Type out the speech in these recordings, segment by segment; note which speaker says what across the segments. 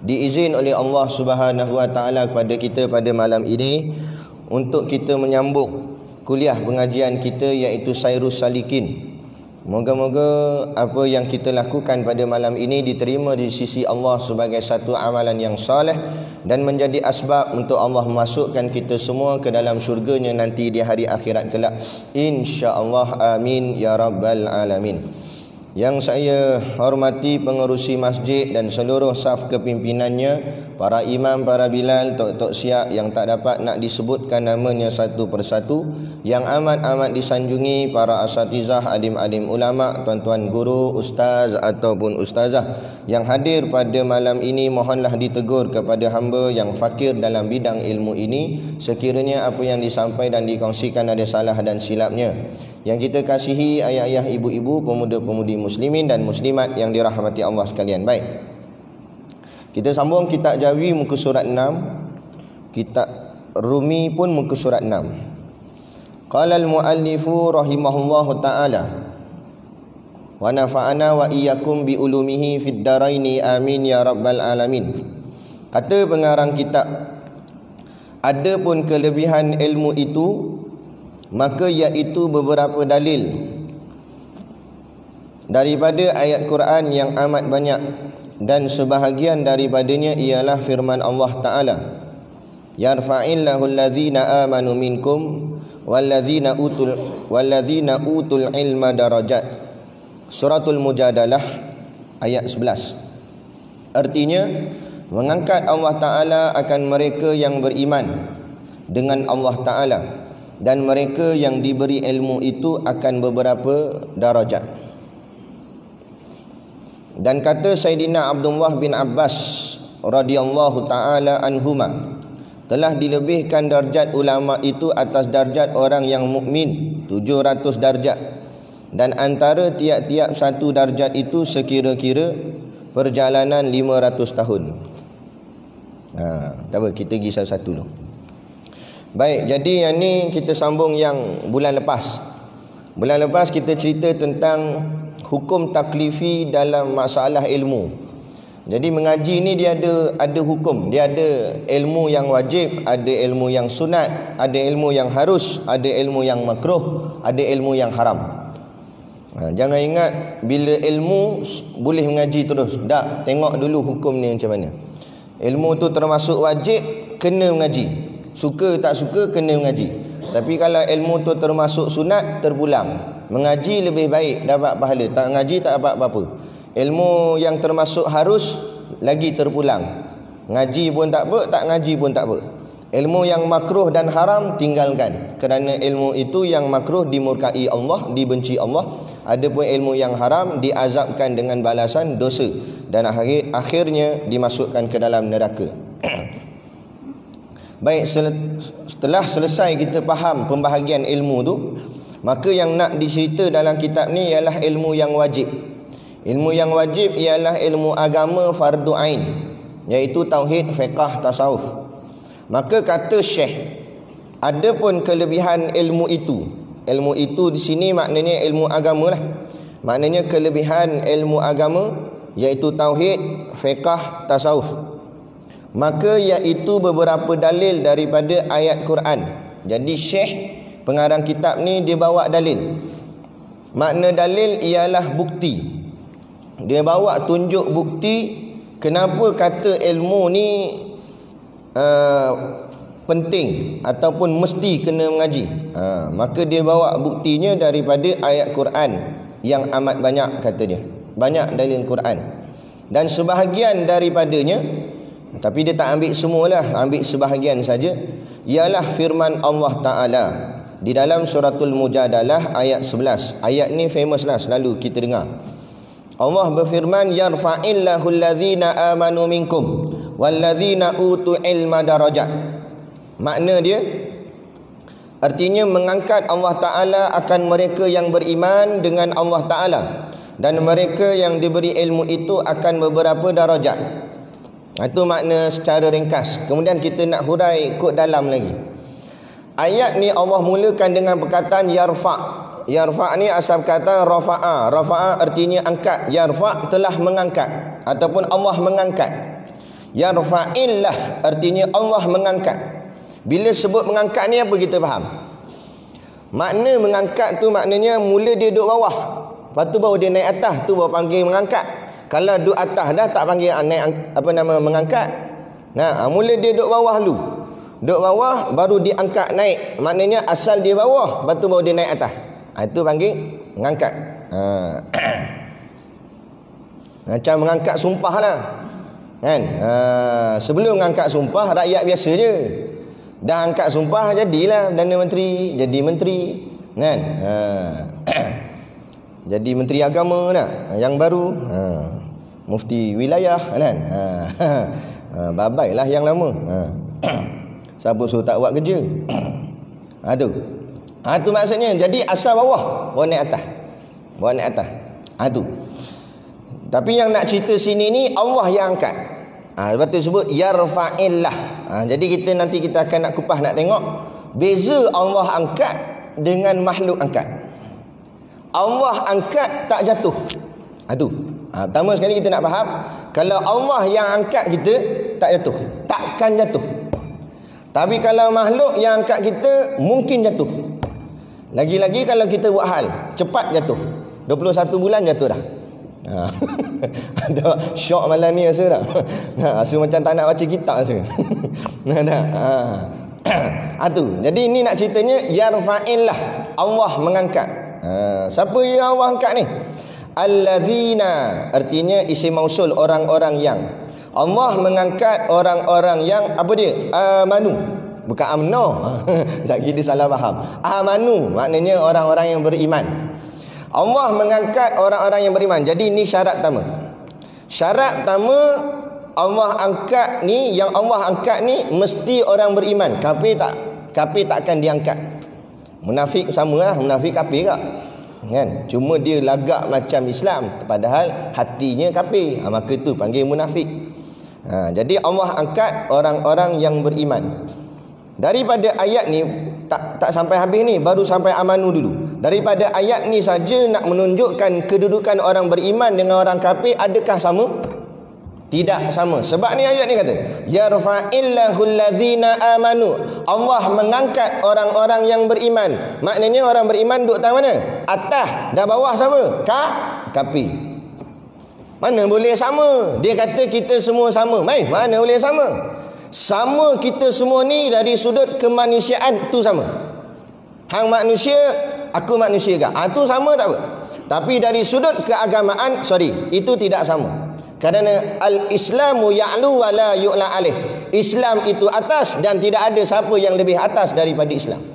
Speaker 1: Diizin oleh Allah Subhanahu Wa Taala kepada kita pada malam ini untuk kita menyambung kuliah pengajian kita, iaitu Sairus Salikin. Moga-moga apa yang kita lakukan pada malam ini diterima di sisi Allah sebagai satu amalan yang soleh dan menjadi asbab untuk Allah memasukkan kita semua ke dalam syurganya nanti di hari akhirat kelak, insya-Allah. Amin ya rabbal alamin. Yang saya hormati pengerusi masjid dan seluruh saf kepimpinannya, para imam, para bilal, tok-tok siap yang tak dapat nak disebutkan namanya satu persatu, yang amat-amat disanjungi para asatizah, alim-alim ulama, tuan-tuan guru, ustaz ataupun ustazah yang hadir pada malam ini. Mohonlah ditegur kepada hamba yang fakir dalam bidang ilmu ini, sekiranya apa yang disampaikan dan dikongsikan ada salah dan silapnya. Yang kita kasihi ayah-ayah, ibu-ibu, pemuda-pemudi muslimin dan muslimat yang dirahmati Allah sekalian. Baik, kita sambung kitab Jawi muka surat 6, kitab Rumi pun muka surat 6. Qala al-muallifu rahimahullahu ta'ala wa nafa'ana wa iyyakum bi ulumihi fid daraini amin ya rabbal alamin. Kata pengarang kitab, adapun kelebihan ilmu itu, maka iaitu beberapa dalil daripada ayat Quran yang amat banyak, dan sebahagian daripadanya ialah firman Allah Ta'ala, yarfa'illahu alladhina amanu minkum walladhina utul ilma darajat. Suratul Mujadalah ayat 11. Artinya, mengangkat Allah Ta'ala akan mereka yang beriman dengan Allah Ta'ala, dan mereka yang diberi ilmu itu akan beberapa darajat. Dan kata Sayyidina Abdullah bin Abbas radhiyallahu ta'ala anhuma, telah dilebihkan darjat ulama itu atas darjat orang yang mukmin 700 darjat, dan antara tiap-tiap satu darjat itu sekira-kira perjalanan 500 tahun. Tak apa, kita pergi satu-satu dulu. Baik, jadi yang ni kita sambung yang bulan lepas. Bulan lepas kita cerita tentang hukum taklifi dalam masalah ilmu. Jadi mengaji ni dia ada hukum, dia ada ilmu yang wajib, ada ilmu yang sunat, ada ilmu yang harus, ada ilmu yang makruh, ada ilmu yang haram. Jangan ingat bila ilmu boleh mengaji terus. Tak, tengok dulu hukum ni macam mana. Ilmu tu termasuk wajib, kena mengaji. Suka tak suka kena mengaji. Tapi kalau ilmu tu termasuk sunat, terpulang. Mengaji lebih baik dapat pahala, tak mengaji tak dapat apa-apa. Ilmu yang termasuk harus lagi terpulang. Ngaji pun tak apa, tak ngaji pun tak apa. Ilmu yang makruh dan haram tinggalkan, kerana ilmu itu yang makruh dimurkai Allah, dibenci Allah. Adapun ilmu yang haram diazabkan dengan balasan dosa, dan akhirnya dimasukkan ke dalam neraka. Baik, setelah selesai kita faham pembahagian ilmu tu, maka yang nak dicerita dalam kitab ni ialah ilmu yang wajib. Ilmu yang wajib ialah ilmu agama fardu ain, iaitu tauhid, fiqh, tasawuf. Maka kata Syekh, adapun kelebihan ilmu itu. Ilmu itu di sini maknanya ilmu agama lah. Maknanya kelebihan ilmu agama iaitu tauhid, fiqh, tasawuf. Maka iaitu beberapa dalil daripada ayat Quran. Jadi Syekh pengarang kitab ni dia bawa dalil. Makna dalil ialah bukti. Dia bawa tunjuk bukti kenapa kata ilmu ni penting ataupun mesti kena mengaji. Maka dia bawa buktinya daripada ayat Quran yang amat banyak, kata dia. Banyak dalil Quran. Dan sebahagian daripadanya, tapi dia tak ambil semualah, ambil sebahagian saja, ialah firman Allah Ta'ala di dalam suratul Mujadalah ayat 11. Ayat ni famous lah, selalu kita dengar. Allah berfirman, yarfa'illahu alladhina amanu minkum walladhina utu ilma darajat. Makna dia, artinya mengangkat Allah Ta'ala akan mereka yang beriman dengan Allah Ta'ala, dan mereka yang diberi ilmu itu akan beberapa darajat. Itu makna secara ringkas. Kemudian kita nak hurai kod dalam lagi. Ayat ni Allah mulakan dengan perkataan yarfa'. Yarfa' ni asal kata rafa'a. Rafa'a artinya angkat. Yarfa' telah mengangkat ataupun Allah mengangkat. Yarfa'illah artinya Allah mengangkat. Bila sebut mengangkat ni apa kita faham? Makna mengangkat tu maknanya mula dia duduk bawah, lepas tu baru dia naik atas, tu baru panggil mengangkat. Kalau duduk atas dah tak panggil naik, apa nama, mengangkat. Nah, mula dia duduk bawah dulu. Duduk bawah baru diangkat naik. Maknanya asal dia bawah, lepas tu baru dia naik atas. Itu panggil mengangkat. Macam mengangkat sumpah lah. Kan? Sebelum mengangkat sumpah rakyat biasa je. Dah angkat sumpah jadilah Perdana Menteri, jadi menteri, kan? Jadi menteri agama nak yang baru, mufti wilayah, kan? Babailah yang lama. Siapa suruh tak buat kerja? Tu maksudnya. Jadi asal bawah, bawa naik atas. Bawa naik atas. Tu. Tapi yang nak cerita sini ni Allah yang angkat. Lepas tu sebut yarfa'illah. Jadi nanti kita akan nak kupas, nak tengok beza Allah angkat dengan makhluk angkat. Allah angkat tak jatuh. Pertama sekali kita nak faham, kalau Allah yang angkat kita tak jatuh, takkan jatuh. Tapi kalau makhluk yang angkat kita mungkin jatuh. Lagi-lagi kalau kita buat hal cepat jatuh. 21 bulan jatuh dah. Ada syok malam ni rasa tak? Rasa macam tak nak baca kitab rasa. Tu. Jadi ini nak ceritanya yarfa'illah, Allah mengangkat. Siapa yang Allah angkat ni? Alladzina artinya isim mausul, orang-orang yang. Allah mengangkat orang-orang yang apa dia? Amanu. Bukan amno. Tak kira salah faham. Amanu maknanya orang-orang yang beriman. Allah mengangkat orang-orang yang beriman. Jadi ini syarat pertama. Syarat pertama Allah angkat ni, yang Allah angkat ni mesti orang beriman. Kafir tak akan diangkat. Munafik sama lah, munafik kafir tak? Kan? Cuma dia lagak macam Islam padahal hatinya kafir. Maka itu panggil munafik. Jadi Allah angkat orang-orang yang beriman. Daripada ayat ni tak sampai habis ni, baru sampai amanu dulu. Daripada ayat ni saja nak menunjukkan kedudukan orang beriman dengan orang kafir. Adakah sama? Tidak sama. Sebab ni ayat ni kata yarfa'illahu allazina amanu. Allah mengangkat orang-orang yang beriman. Maknanya orang beriman duduk tang mana? Atas. Dah bawah siapa? Kafir. Mana boleh sama? Dia kata kita semua sama. Mana boleh sama? Sama kita semua ni dari sudut kemanusiaan tu sama. Hang manusia, aku manusia ke? Tu sama tak apa? Tapi dari sudut keagamaan, itu tidak sama. Kerana al-Islamu ya'lu wa la yu'la alaih. Islam itu atas dan tidak ada siapa yang lebih atas daripada Islam.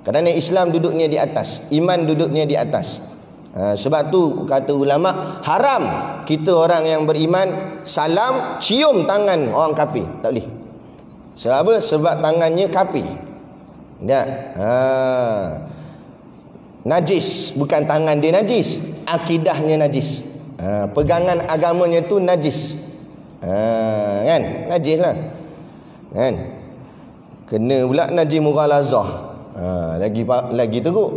Speaker 1: Kerana Islam duduknya di atas, iman duduknya di atas. Sebab tu kata ulama, haram kita orang yang beriman salam cium tangan orang kafir. Tak boleh. Sebab apa? Sebab tangannya kafir. Najis. Bukan tangan dia najis, akidahnya najis. Pegangan agamanya tu najis. Kan? Najis lah. Kan? Kena pula najis mughalazah. Lagi teruk.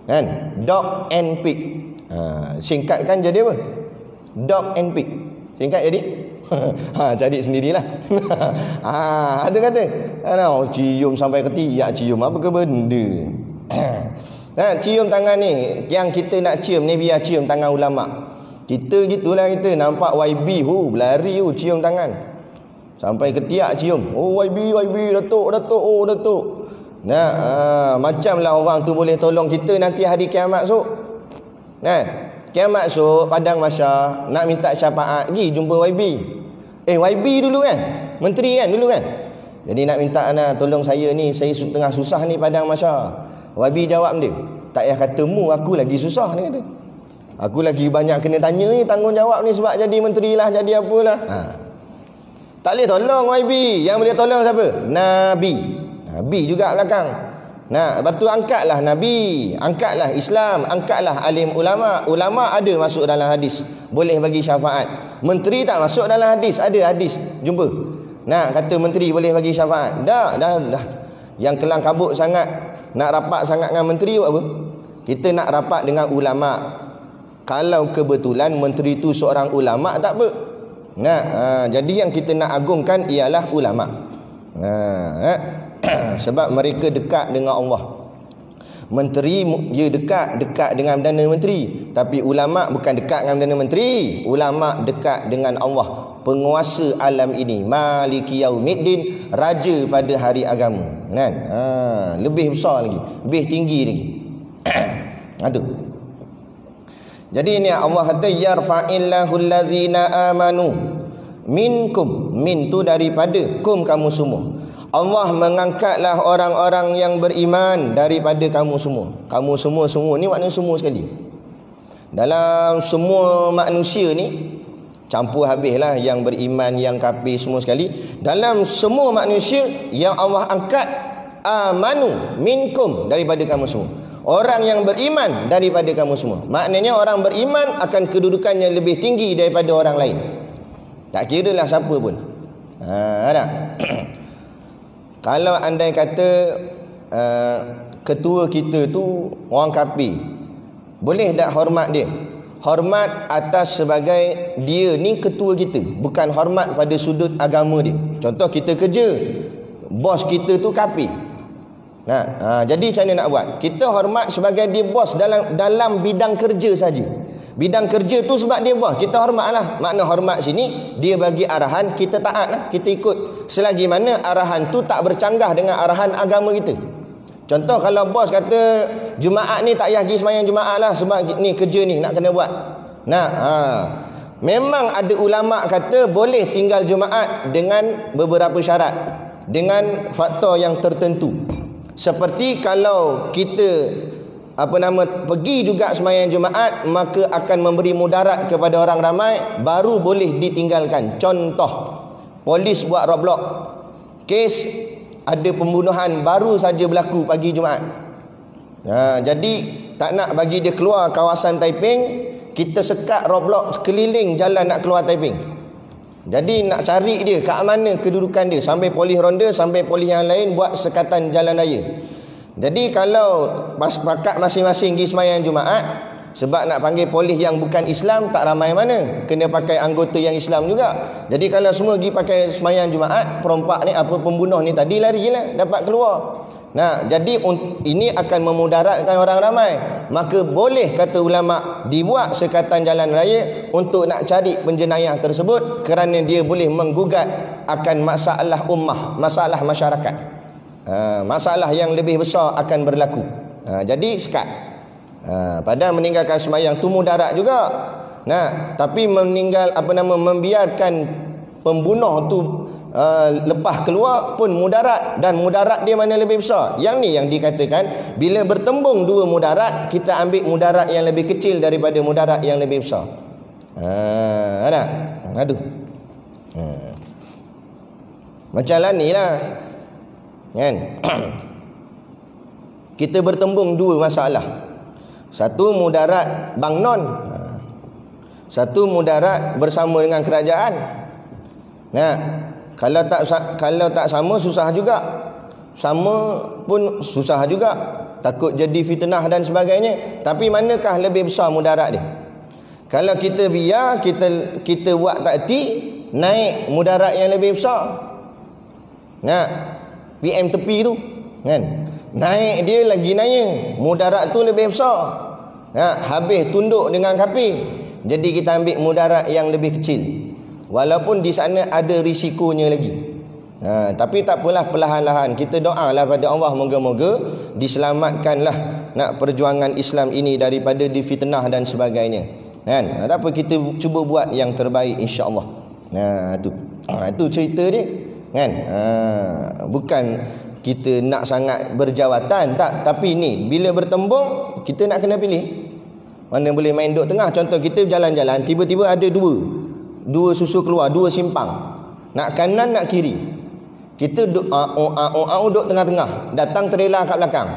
Speaker 1: Kan? Dog and pig. Singkatkan jadi apa? Dog and pig. Singkat jadi cari sendirilah. Ada kata cium sampai ketiak, cium apa ke benda. Cium tangan ni, yang kita nak cium ni biar cium tangan ulama. Kita gitulah, kita nampak YB berlari cium tangan sampai ketiak cium. YB Datuk, Datuk. Macamlah orang tu boleh tolong kita nanti hari kiamat esok. Kiamat esok padang mahsyar nak minta syafaat, pergi jumpa YB. YB dulu kan, menteri kan dulu kan. Jadi nak minta tolong saya ni, saya tengah susah ni padang mahsyar. YB jawab dia, tak payah kata mu, aku lagi susah ni kata. Aku lagi banyak kena tanya ni, tanggungjawab ni sebab jadi menteri lah, jadi apalah. Tak boleh tolong YB. Yang boleh tolong siapa? Nabi juga belakang. Lepas tu angkatlah Nabi, angkatlah Islam, angkatlah alim ulama. Ulama ada masuk dalam hadis, boleh bagi syafaat. Menteri tak masuk dalam hadis, ada hadis jumpa. Kata menteri boleh bagi syafaat. Dah. Yang kelang kabut sangat, nak rapat sangat dengan menteri buat apa? Kita nak rapat dengan ulama. Kalau kebetulan menteri tu seorang ulama tak apa. Jadi yang kita nak agungkan ialah ulama. Sebab mereka dekat dengan Allah. Menteri dia dekat dengan Perdana Menteri, tapi ulama bukan dekat dengan Perdana Menteri. Ulama dekat dengan Allah, penguasa alam ini, Maliki Yaumiddin, raja pada hari agama, kan? Lebih besar lagi, lebih tinggi lagi. Aduh. Jadi ini Allah kata yarfa'illahu allazina amanu minkum, min tu daripada kum kamu semua. Allah mengangkatlah orang-orang yang beriman daripada kamu semua. Kamu semua ni makna semua sekali. Dalam semua manusia ni campur habislah yang beriman, yang kafir semua sekali. Dalam semua manusia yang Allah angkat amanu minkum, daripada kamu semua. Orang yang beriman daripada kamu semua. Maknanya orang beriman akan kedudukannya lebih tinggi daripada orang lain. Tak kira lah siapa pun. Tak? Kalau andai kata ketua kita tu orang kafir, boleh tak hormat dia? Hormat atas sebagai dia ni ketua kita, bukan hormat pada sudut agama dia. Contoh kita kerja, bos kita tu kafir. Jadi macam mana nak buat? Kita hormat sebagai dia bos dalam bidang kerja saja. Bidang kerja tu sebab dia bos, kita hormatlah. Makna hormat sini, dia bagi arahan, kita taatlah, kita ikut. Selagi mana arahan tu tak bercanggah dengan arahan agama kita. Contoh kalau bos kata Jumaat ni tak payah pergi sembahyang Jumaat lah, sebab ni kerja ni nak kena buat. Memang ada ulama kata boleh tinggal Jumaat dengan beberapa syarat, dengan faktor yang tertentu. Seperti kalau kita pergi juga sembahyang Jumaat, maka akan memberi mudarat kepada orang ramai, baru boleh ditinggalkan. Contoh, polis buat roadblock, kes ada pembunuhan baru saja berlaku pagi Jumaat. Jadi tak nak bagi dia keluar kawasan Taiping, kita sekat roadblock keliling jalan nak keluar Taiping. Jadi nak cari dia kat mana kedudukan dia, sampai polis ronda, sampai polis yang lain buat sekatan jalan raya. Jadi kalau pakat masing-masing pergi sembahyang Jumaat, sebab nak panggil polis yang bukan Islam tak ramai mana, kena pakai anggota yang Islam juga. Jadi kalau semua pergi pakai sembahyang Jumaat, perompak ni pembunuh ni tadi larilah, dapat keluar. Jadi ini akan memudaratkan orang ramai. Maka boleh, kata ulama, dibuat sekatan jalan raya untuk nak cari penjenayah tersebut, kerana dia boleh menggugat akan masalah ummah, masalah masyarakat. Masalah yang lebih besar akan berlaku. Jadi sekat. Pada meninggalkan sembahyang tu mudarat juga. Tapi membiarkan pembunuh tu lepas keluar pun mudarat, dan mudarat dia mana lebih besar. Yang ni yang dikatakan bila bertembung dua mudarat, kita ambil mudarat yang lebih kecil daripada mudarat yang lebih besar. Aduh. Macam lah ni lah, kan? Kita bertembung dua masalah. Satu mudarat Bang Non, satu mudarat bersama dengan kerajaan. Kalau tak sama susah juga. Sama pun susah juga, takut jadi fitnah dan sebagainya. Tapi manakah lebih besar mudarat dia? Kalau kita biar, kita buat takti, naik mudarat yang lebih besar. PM tepi tu, kan? Naik dia lagi naik, mudarat tu lebih besar. Habis tunduk dengan kafir. Jadi kita ambil mudarat yang lebih kecil, walaupun di sana ada risikonya lagi. Tapi tak apalah, perlahan-lahan kita doalah pada Allah, moga-moga diselamatkanlah nak perjuangan Islam ini daripada difitnah dan sebagainya, kan? Tak apa, kita cuba buat yang terbaik, insya-Allah. Itu cerita dia, kan? Bukan kita nak sangat berjawatan, tak. Tapi ni bila bertembung, kita nak kena pilih mana boleh main duk tengah. Contoh kita jalan-jalan, tiba-tiba ada dua susu keluar, dua simpang, nak kanan nak kiri. Kita duk duk tengah-tengah, datang trailer kat belakang,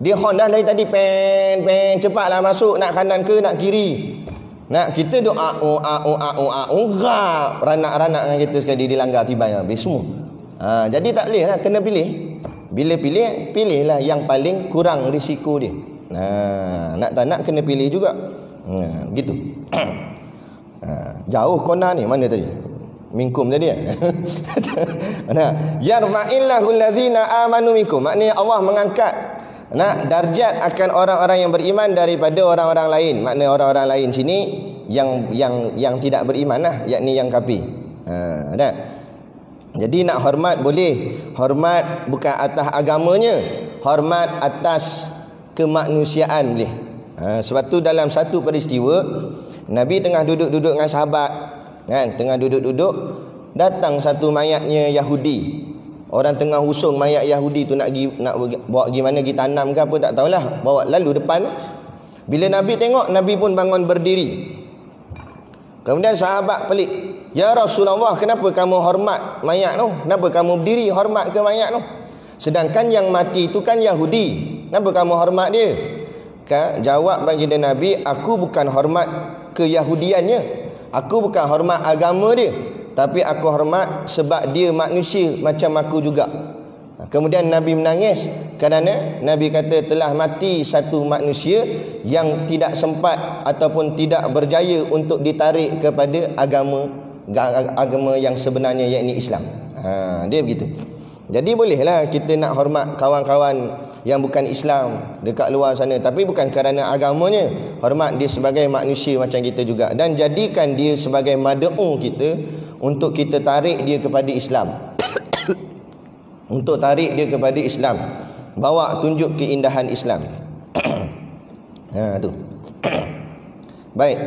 Speaker 1: dia horn dah dari tadi, pen cepatlah masuk, nak kanan ke nak kiri. Kita duk ranak-ranak dengan kita sekali, dilanggar tiba habis semua. Jadi tak boleh lah, kena pilih. Bila pilihlah yang paling kurang risiko dia. Nak tak nak kena pilih juga. Gitu. Jauh kona ni mana tadi? Minkum tadi yarfa'illahu allazina amanu minkum. Maknanya Allah mengangkat darjat akan orang-orang yang beriman daripada orang-orang lain. Maknanya orang-orang lain sini yang tidak beriman lah, yakni yang kafir. Jadi nak hormat boleh. Hormat bukan atas agamanya, hormat atas kemanusiaan boleh. Sebab tu dalam satu peristiwa Nabi tengah duduk-duduk dengan sahabat kan, tengah duduk-duduk, datang satu mayatnya Yahudi. Orang tengah usung mayat Yahudi tu nak bawa pergi mana, pergi tanam ke apa tak tahulah, bawa lalu depan. Bila Nabi tengok, Nabi pun bangun berdiri. Kemudian sahabat pelik, "Ya Rasulullah, kenapa kamu hormat mayat tu? Kenapa kamu berdiri hormat ke mayat tu? Sedangkan yang mati itu kan Yahudi. Kenapa kamu hormat dia?" Jawab baginda Nabi, "Aku bukan hormat keyahudiannya, aku bukan hormat agama dia, tapi aku hormat sebab dia manusia macam aku juga." Kemudian Nabi menangis kerana Nabi kata telah mati satu manusia yang tidak sempat ataupun tidak berjaya untuk ditarik kepada agama yang sebenarnya, yakni Islam. Dia begitu. Jadi bolehlah kita nak hormat kawan-kawan yang bukan Islam dekat luar sana, tapi bukan kerana agamanya. Hormat dia sebagai manusia macam kita juga, dan jadikan dia sebagai mad'u kita untuk kita tarik dia kepada Islam. Untuk tarik dia kepada Islam, bawa tunjuk keindahan Islam. Tu. Baik.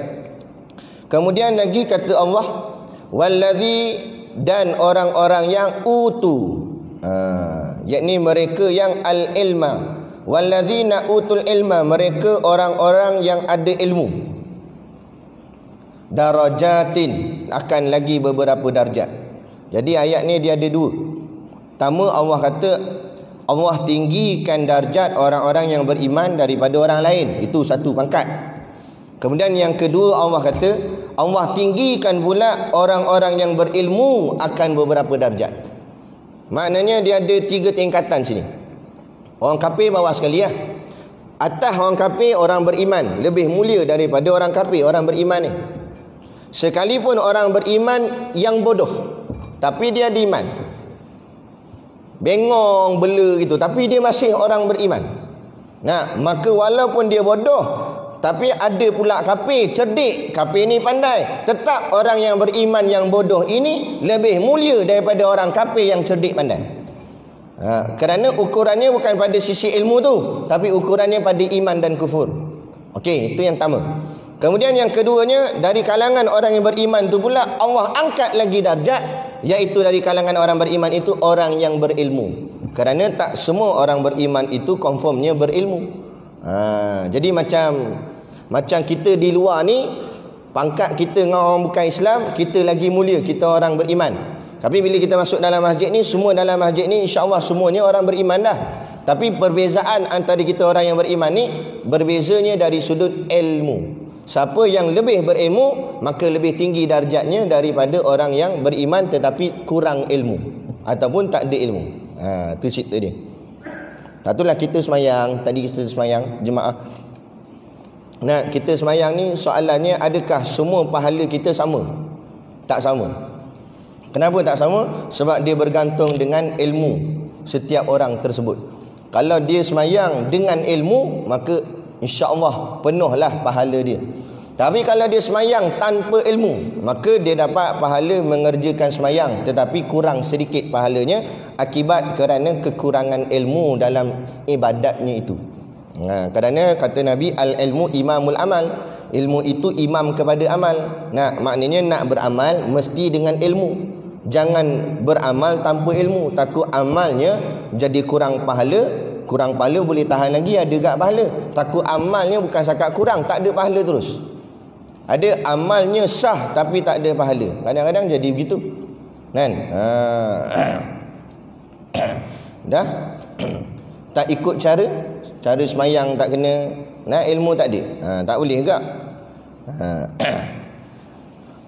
Speaker 1: Kemudian lagi kata Allah, wallazi, dan orang-orang yang utu, yakni mereka yang al-ilma. Wallazina utul ilma, mereka orang-orang yang ada ilmu. Darajatin, akan lagi beberapa darjat. Jadi ayat ni dia ada dua. Pertama, Allah kata Allah tinggikan darjat orang-orang yang beriman daripada orang lain. Itu satu pangkat. Kemudian yang kedua, Allah kata Allah tinggikan pula orang-orang yang berilmu akan beberapa darjat. Maknanya dia ada 3 tingkatan sini. Orang kafir bawah sekali lah. Atas orang kafir, orang beriman lebih mulia daripada orang kafir, orang beriman ni. Sekalipun orang beriman yang bodoh, tapi dia ada iman, bengong bela gitu, tapi dia masih orang beriman. Maka walaupun dia bodoh, tapi ada pula kafir cerdik, kafir ni pandai, tetap orang yang beriman yang bodoh ini lebih mulia daripada orang kafir yang cerdik pandai. Kerana ukurannya bukan pada sisi ilmu tu, tapi ukurannya pada iman dan kufur. Okey, itu yang pertama. Kemudian yang keduanya, dari kalangan orang yang beriman tu pula Allah angkat lagi darjat, iaitu dari kalangan orang beriman itu orang yang berilmu. Kerana tak semua orang beriman itu konformnya berilmu. Jadi macam kita di luar ni, pangkat kita dengan orang bukan Islam, kita lagi mulia, kita orang beriman. Tapi bila kita masuk dalam masjid ni, semua dalam masjid ni insya-Allah semuanya orang beriman dah. Tapi perbezaan antara kita orang yang beriman ni, berbezanya dari sudut ilmu. Siapa yang lebih berilmu, maka lebih tinggi darjatnya daripada orang yang beriman tetapi kurang ilmu ataupun tak ada ilmu. Itu cerita dia. Tatulah kita semayang, tadi kita semayang jemaah. Kita semayang ni soalannya, adakah semua pahala kita sama? Tak sama. Kenapa tak sama? Sebab dia bergantung dengan ilmu setiap orang tersebut. Kalau dia semayang dengan ilmu, maka insya-Allah penuhlah pahala dia. Tapi kalau dia semayang tanpa ilmu, maka dia dapat pahala mengerjakan semayang, tetapi kurang sedikit pahalanya akibat kerana kekurangan ilmu dalam ibadatnya itu. Kerana kata Nabi, al-ilmu imamul amal, ilmu itu imam kepada amal. Maknanya nak beramal mesti dengan ilmu. Jangan beramal tanpa ilmu, takut amalnya jadi kurang pahala. Kurang pahala boleh tahan lagi, ada gak pahala. Takut amalnya bukan sakat kurang, tak ada pahala terus. Ada amalnya sah tapi tak ada pahala. Kadang-kadang jadi begitu. Kan? Dah tak ikut cara semayang tak kena, ilmu tak ada. Tak boleh gak.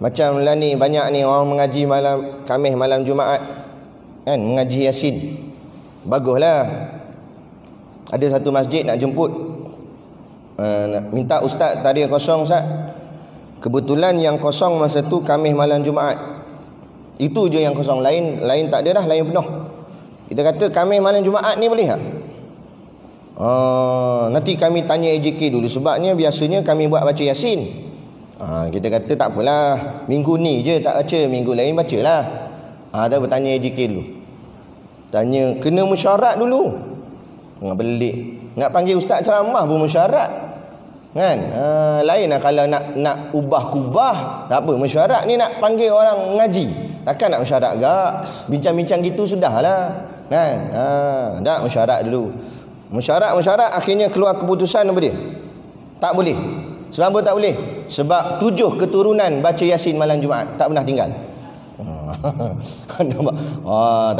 Speaker 1: Macam lah ni, banyak ni orang mengaji malam Khamis, malam Jumaat kan, mengaji Yasin. Baguslah. Ada satu masjid nak jemput, minta ustaz tadi kosong ustaz, Kebetulan yang kosong masa tu Khamis malam Jumaat. Itu je yang kosong, lain tak ada dah, lain penuh. Kita kata Khamis malam Jumaat ni boleh tak? Nanti kami tanya AJK dulu, sebabnya biasanya kami buat baca Yasin. Kita kata tak apalah, minggu ni je tak baca, minggu lain bacalah. Dah bertanya AJK dulu. Tanya, kena mesyuarat dulu. Belik. Nak panggil ustaz ceramah pun mesyuarat. Kan? Lain lah kalau nak ubah-kubah, tak apa, mesyuarat ni nak panggil orang ngaji. Takkan nak mesyuarat gak? Bincang-bincang gitu sudahlah. Kan? Tak, mesyuarat dulu. Mesyuarat akhirnya keluar keputusan apa dia? Tak boleh. Sebab apa tak boleh? Sebab 7 keturunan baca Yasin malam Jumaat tak pernah tinggal. Tak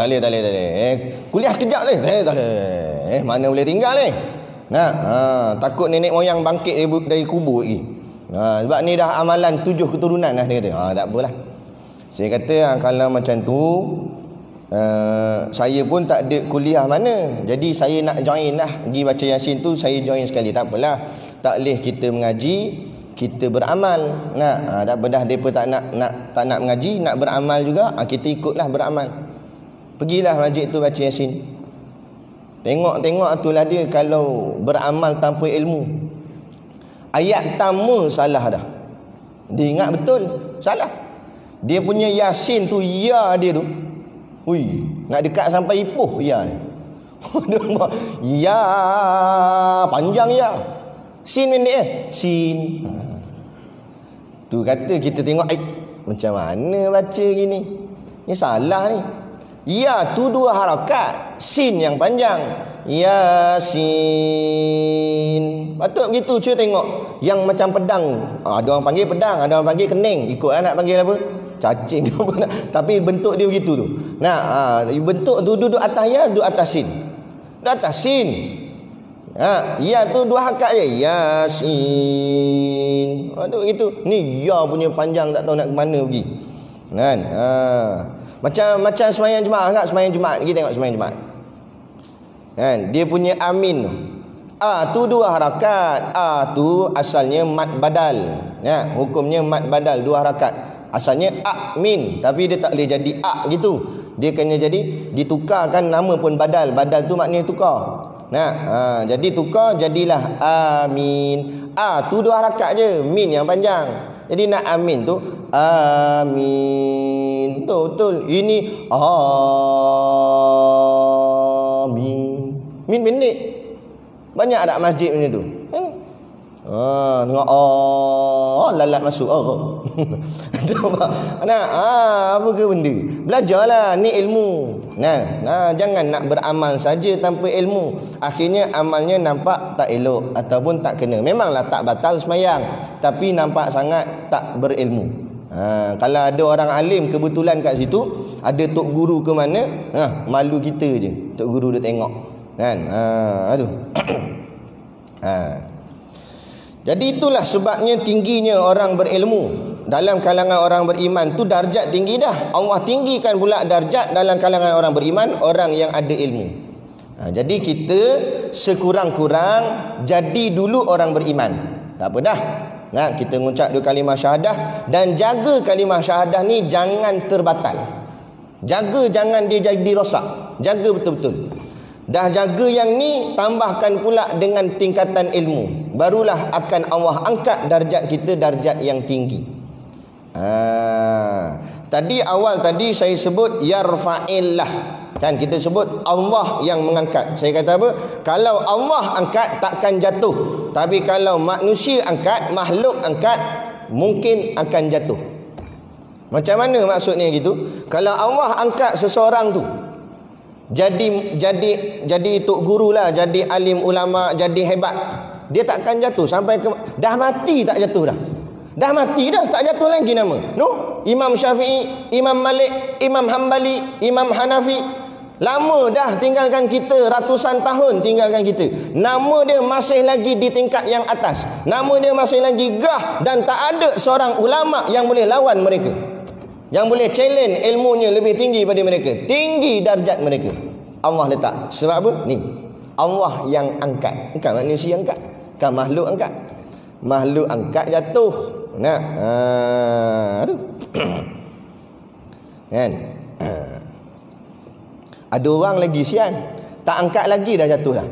Speaker 1: boleh. Kuliah kejap ni. Tak boleh. Mana boleh tinggal ni? Takut nenek moyang bangkit dari kubur lagi. Sebab ni dah amalan 7 keturunan lah dia kata. Tak apalah. Saya kata kalau macam tu, saya pun tak ada kuliah mana. Jadi saya nak join lah. Pergi baca Yasin tu saya join sekali. Tak apalah. Tak boleh kita mengaji, kita beramal. Tak apa dah, mereka tak nak mengaji, nak beramal juga, kita ikutlah beramal. Pergilah masjid tu baca Yasin. Tengok itulah dia kalau beramal tanpa ilmu. Ayat pertama salah dah. Dia ingat betul, salah. Dia punya Yasin tu, ya dia tu, nak dekat sampai ipuh ya ni. Ya, panjang ya. Sin pendek sin. Tu kata kita tengok macam mana baca gini. Ni salah ni. Ya tu 2 harakat, sin yang panjang. Yasin. Patut begitu. Cuba tengok yang macam pedang. Ada orang panggil pedang, ada orang panggil kening. Ikutlah nak panggil apa? Cacing apa nak. Tapi bentuk dia begitu tu. Bentuk tu duduk atas ya, duduk atas sin. Duduk atas sin. Ya tu 2 harakat je. Yasin. Tu gitu. Ni ya punya panjang tak tahu nak ke mana pergi. Kan? Macam sembahyang Jumaat agak sembahyang Jumaat. Kita tengok sembahyang Jumaat. Kan? Dia punya amin tu 2 harakat. Tu asalnya mad badal. Hukumnya mad badal 2 harakat. Asalnya amin, tapi dia tak boleh jadi gitu. Dia kena jadi ditukarkan nama pun badal. Badal tu maknanya tukar. Jadi tukar jadilah amin. Tu 2 harakat je, min yang panjang. Jadi nak amin tu amin. Betul. Ini amin. Min pendek. Banyak tak masjid macam tu? Tengok lalat masuk. Apa ke benda? Belajarlah, ni ilmu. Jangan nak beramal saja tanpa ilmu. Akhirnya amalnya nampak tak elok ataupun tak kena. Memanglah tak batal sembahyang, tapi nampak sangat tak berilmu. Kalau ada orang alim kebetulan kat situ, ada tok guru ke mana, malu kita je. Tok guru dia tengok. Kan? Aduh. Jadi itulah sebabnya tingginya orang berilmu. Dalam kalangan orang beriman tu darjat tinggi dah. Allah tinggikan pula darjat dalam kalangan orang beriman, orang yang ada ilmu. Jadi kita sekurang-kurang jadi dulu orang beriman. Tak apa dah. Kita mengucap 2 kalimah syahadah dan jaga kalimah syahadah ni jangan terbatal. Jaga jangan dia jadi rosak. Jaga betul-betul. Dah jaga yang ni, tambahkan pula dengan tingkatan ilmu. Barulah akan Allah angkat darjat kita darjat yang tinggi. Tadi saya sebut yarfa'illah. Kan kita sebut Allah yang mengangkat. Saya kata apa? Kalau Allah angkat takkan jatuh. Tapi kalau manusia angkat, makhluk angkat, mungkin akan jatuh. Macam mana maksudnya gitu? Kalau Allah angkat seseorang tu, jadi tok guru lah, jadi alim ulama, jadi hebat, dia takkan jatuh sampai dah mati tak jatuh dah. Dah mati dah tak jatuh lagi nama. Imam Syafi'i, Imam Malik, Imam Hambali, Imam Hanafi, lama dah tinggalkan kita, ratusan tahun tinggalkan kita. Nama dia masih lagi di tingkat yang atas. Nama dia masih lagi gah dan tak ada seorang ulama yang boleh lawan mereka. Yang boleh challenge ilmunya lebih tinggi pada mereka. Tinggi darjat mereka. Allah letak. Sebab apa? Ni. Allah yang angkat. Bukan manusia angkat. Bukan makhluk angkat. Makhluk angkat jatuh. Nak. Tu. Kan? Ada orang lagi sian, tak angkat lagi dah jatuh dah.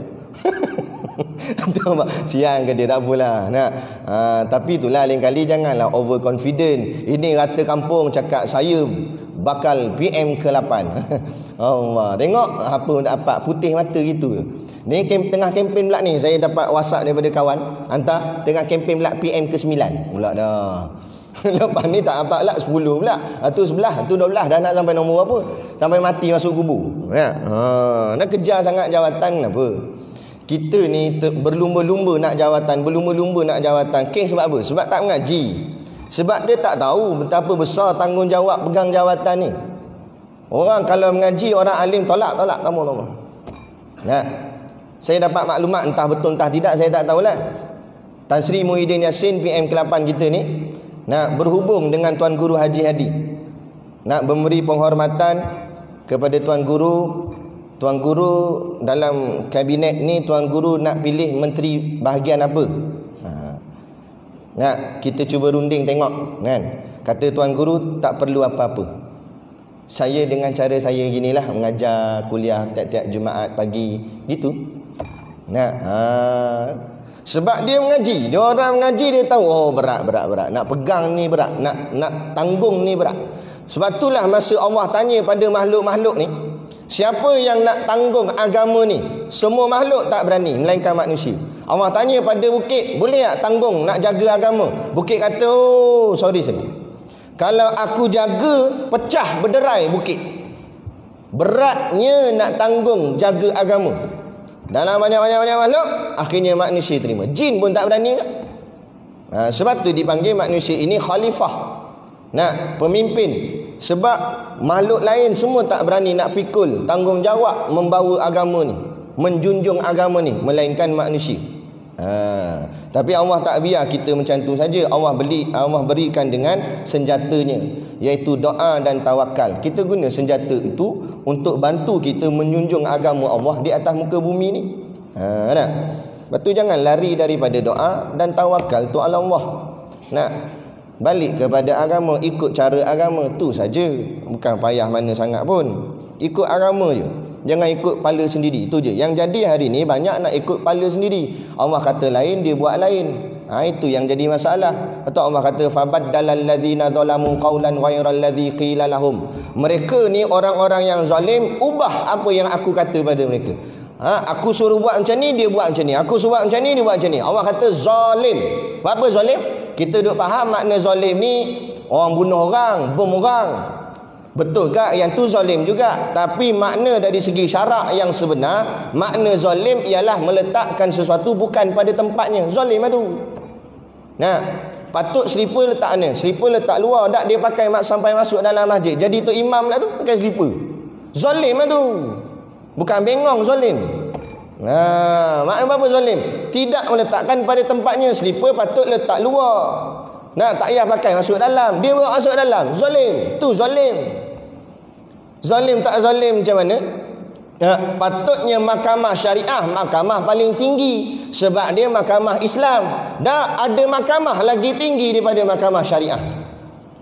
Speaker 1: Sian ke dia, tak apalah. Nak. Tapi itulah lain kali janganlah overconfident. Ini rata kampung cakap saya bakal PM ke-8. Allah, tengok apa dapat putih mata gitu. Ni tengah kempen pula ni, saya dapat WhatsApp daripada kawan, hantar tengah kempen pula PM ke-9 pula dah. Lepas ni tak apa pula 10 pula. Tu 11, tu 12 dah nak sampai nombor apa? Sampai mati masuk kubur. Ya. Nak kejar sangat jawatan kenapa? Kita ni berlumba-lumba nak jawatan, berlumba-lumba nak jawatan. Kes sebab apa? Sebab tak mengaji. Sebab dia tak tahu betapa besar tanggungjawab pegang jawatan ni. Orang kalau mengaji, orang alim tolak, tolak. Nah, saya dapat maklumat entah betul entah tidak, saya tak tahulah. Tan Sri Muhyiddin Yassin PM ke-8 kita ni nak berhubung dengan Tuan Guru Haji Hadi. Nak memberi penghormatan kepada Tuan Guru. Tuan Guru dalam kabinet ni, Tuan Guru nak pilih menteri bahagian apa? Nak kita cuba runding tengok kan. Kata Tuan Guru tak perlu apa-apa. Saya dengan cara saya ginilah mengajar kuliah tiap-tiap Jumaat pagi gitu. Nak sebab dia mengaji, dia orang mengaji, dia tahu oh berat. Nak pegang ni berat, nak tanggung ni berat. Sebab itulah masa Allah tanya pada makhluk-makhluk ni, siapa yang nak tanggung agama ni? Semua makhluk tak berani melainkan manusia. Allah tanya pada bukit, boleh tak tanggung nak jaga agama? Bukit kata, oh sorry. Kalau aku jaga, pecah berderai bukit. Beratnya nak tanggung jaga agama. Dalam banyak-banyak makhluk, akhirnya manusia terima. Jin pun tak berani. Sebab tu dipanggil manusia ini khalifah. Nak pemimpin. Sebab makhluk lain semua tak berani nak pikul tanggungjawab membawa agama ni, menjunjung agama ni, melainkan manusia. Tapi Allah tak biar kita macam tu saja. Allah berikan dengan senjatanya, iaitu doa dan tawakal. Kita guna senjata itu untuk bantu kita menjunjung agama Allah di atas muka bumi ni. Nak? Lepas tu jangan lari daripada doa dan tawakal tu ala Allah. Nak balik kepada agama, ikut cara agama tu saja. Bukan payah mana sangat pun. Ikut agama je. Jangan ikut kepala sendiri. Itu je. Yang jadi hari ni banyak nak ikut kepala sendiri. Allah kata lain, dia buat lain. Itu yang jadi masalah. Atau Allah kata fabaddalal ladzina zalamu qawlan ghairal ladzi qila lahum. Mereka ni orang-orang yang zalim ubah apa yang aku kata pada mereka. Aku suruh buat macam ni, dia buat macam ni. Aku suruh buat macam ni, dia buat macam ni. Allah kata zalim. Apa zalim? Kita duk faham makna zalim ni orang bunuh orang, bom orang. Betul ke? Yang tu zalim juga. Tapi makna dari segi syarak yang sebenar, makna zalim ialah meletakkan sesuatu bukan pada tempatnya. Zalim itu. Nah, patut slipper letak mana? Slipper letak luar, tak dia pakai sampai masuk dalam masjid. Jadi tu imam lah tu pakai slipper. Zalim itu. Bukan bengong zalim. Makna apa zalim? Tidak meletakkan pada tempatnya. Slipper patut letak luar. Nah, tak payah pakai masuk dalam. Dia bawa masuk dalam. Zalim. Tu zalim. Zalim tak zalim macam mana? Patutnya mahkamah syariah, mahkamah paling tinggi. Sebab dia mahkamah Islam. Dah ada mahkamah lagi tinggi daripada mahkamah syariah.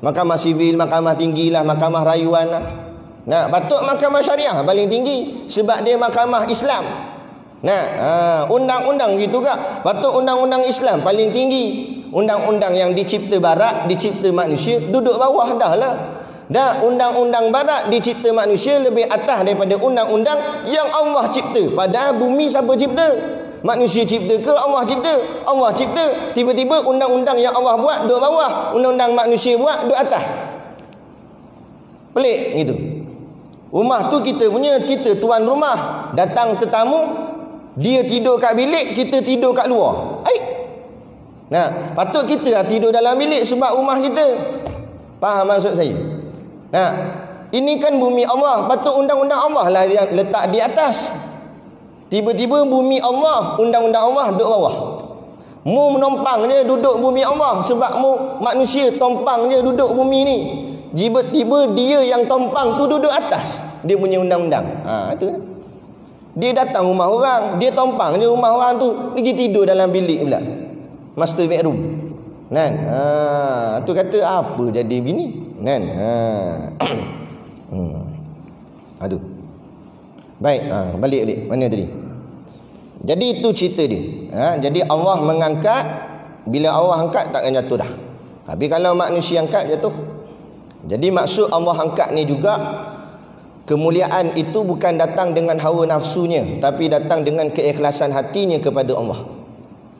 Speaker 1: Mahkamah sivil, mahkamah tinggilah, mahkamah rayuan lah. Nah, patut mahkamah syariah paling tinggi. Sebab dia mahkamah Islam. Nah, undang-undang gitu kak. Patut undang-undang Islam paling tinggi. Undang-undang yang dicipta barat, dicipta manusia, duduk bawah dah lah. Dah undang-undang barat dicipta manusia lebih atas daripada undang-undang yang Allah cipta. Padahal bumi siapa cipta? Manusia cipta ke Allah cipta? Allah cipta. Tiba-tiba undang-undang yang Allah buat duduk bawah, undang-undang manusia buat duduk atas. Pelik gitu. Rumah tu kita punya, kita tuan rumah. Datang tetamu, dia tidur kat bilik, kita tidur kat luar. Nah, patut kita tidur dalam bilik sebab rumah kita. Faham maksud saya? Nah, ini kan bumi Allah, patut undang-undang Allah lah yang letak di atas. Tiba-tiba bumi Allah, undang-undang Allah duduk bawah. Mu menumpang je duduk bumi Allah sebab mu manusia tompang je duduk bumi ni. Tiba-tiba dia yang tompang tu duduk atas. Dia punya undang-undang. Itu. Dia datang rumah orang, dia tompang je rumah orang tu, pergi tidur dalam bilik pula. Master bedroom. Kan? Tu kata apa jadi begini? Kan? Aduh. Baik, balik. Mana tadi? Jadi itu cerita dia. Jadi Allah mengangkat, bila Allah angkat takkan jatuh dah. Tapi kalau manusia angkat jatuh. Jadi maksud Allah angkat ni juga, kemuliaan itu bukan datang dengan hawa nafsunya, tapi datang dengan keikhlasan hatinya kepada Allah.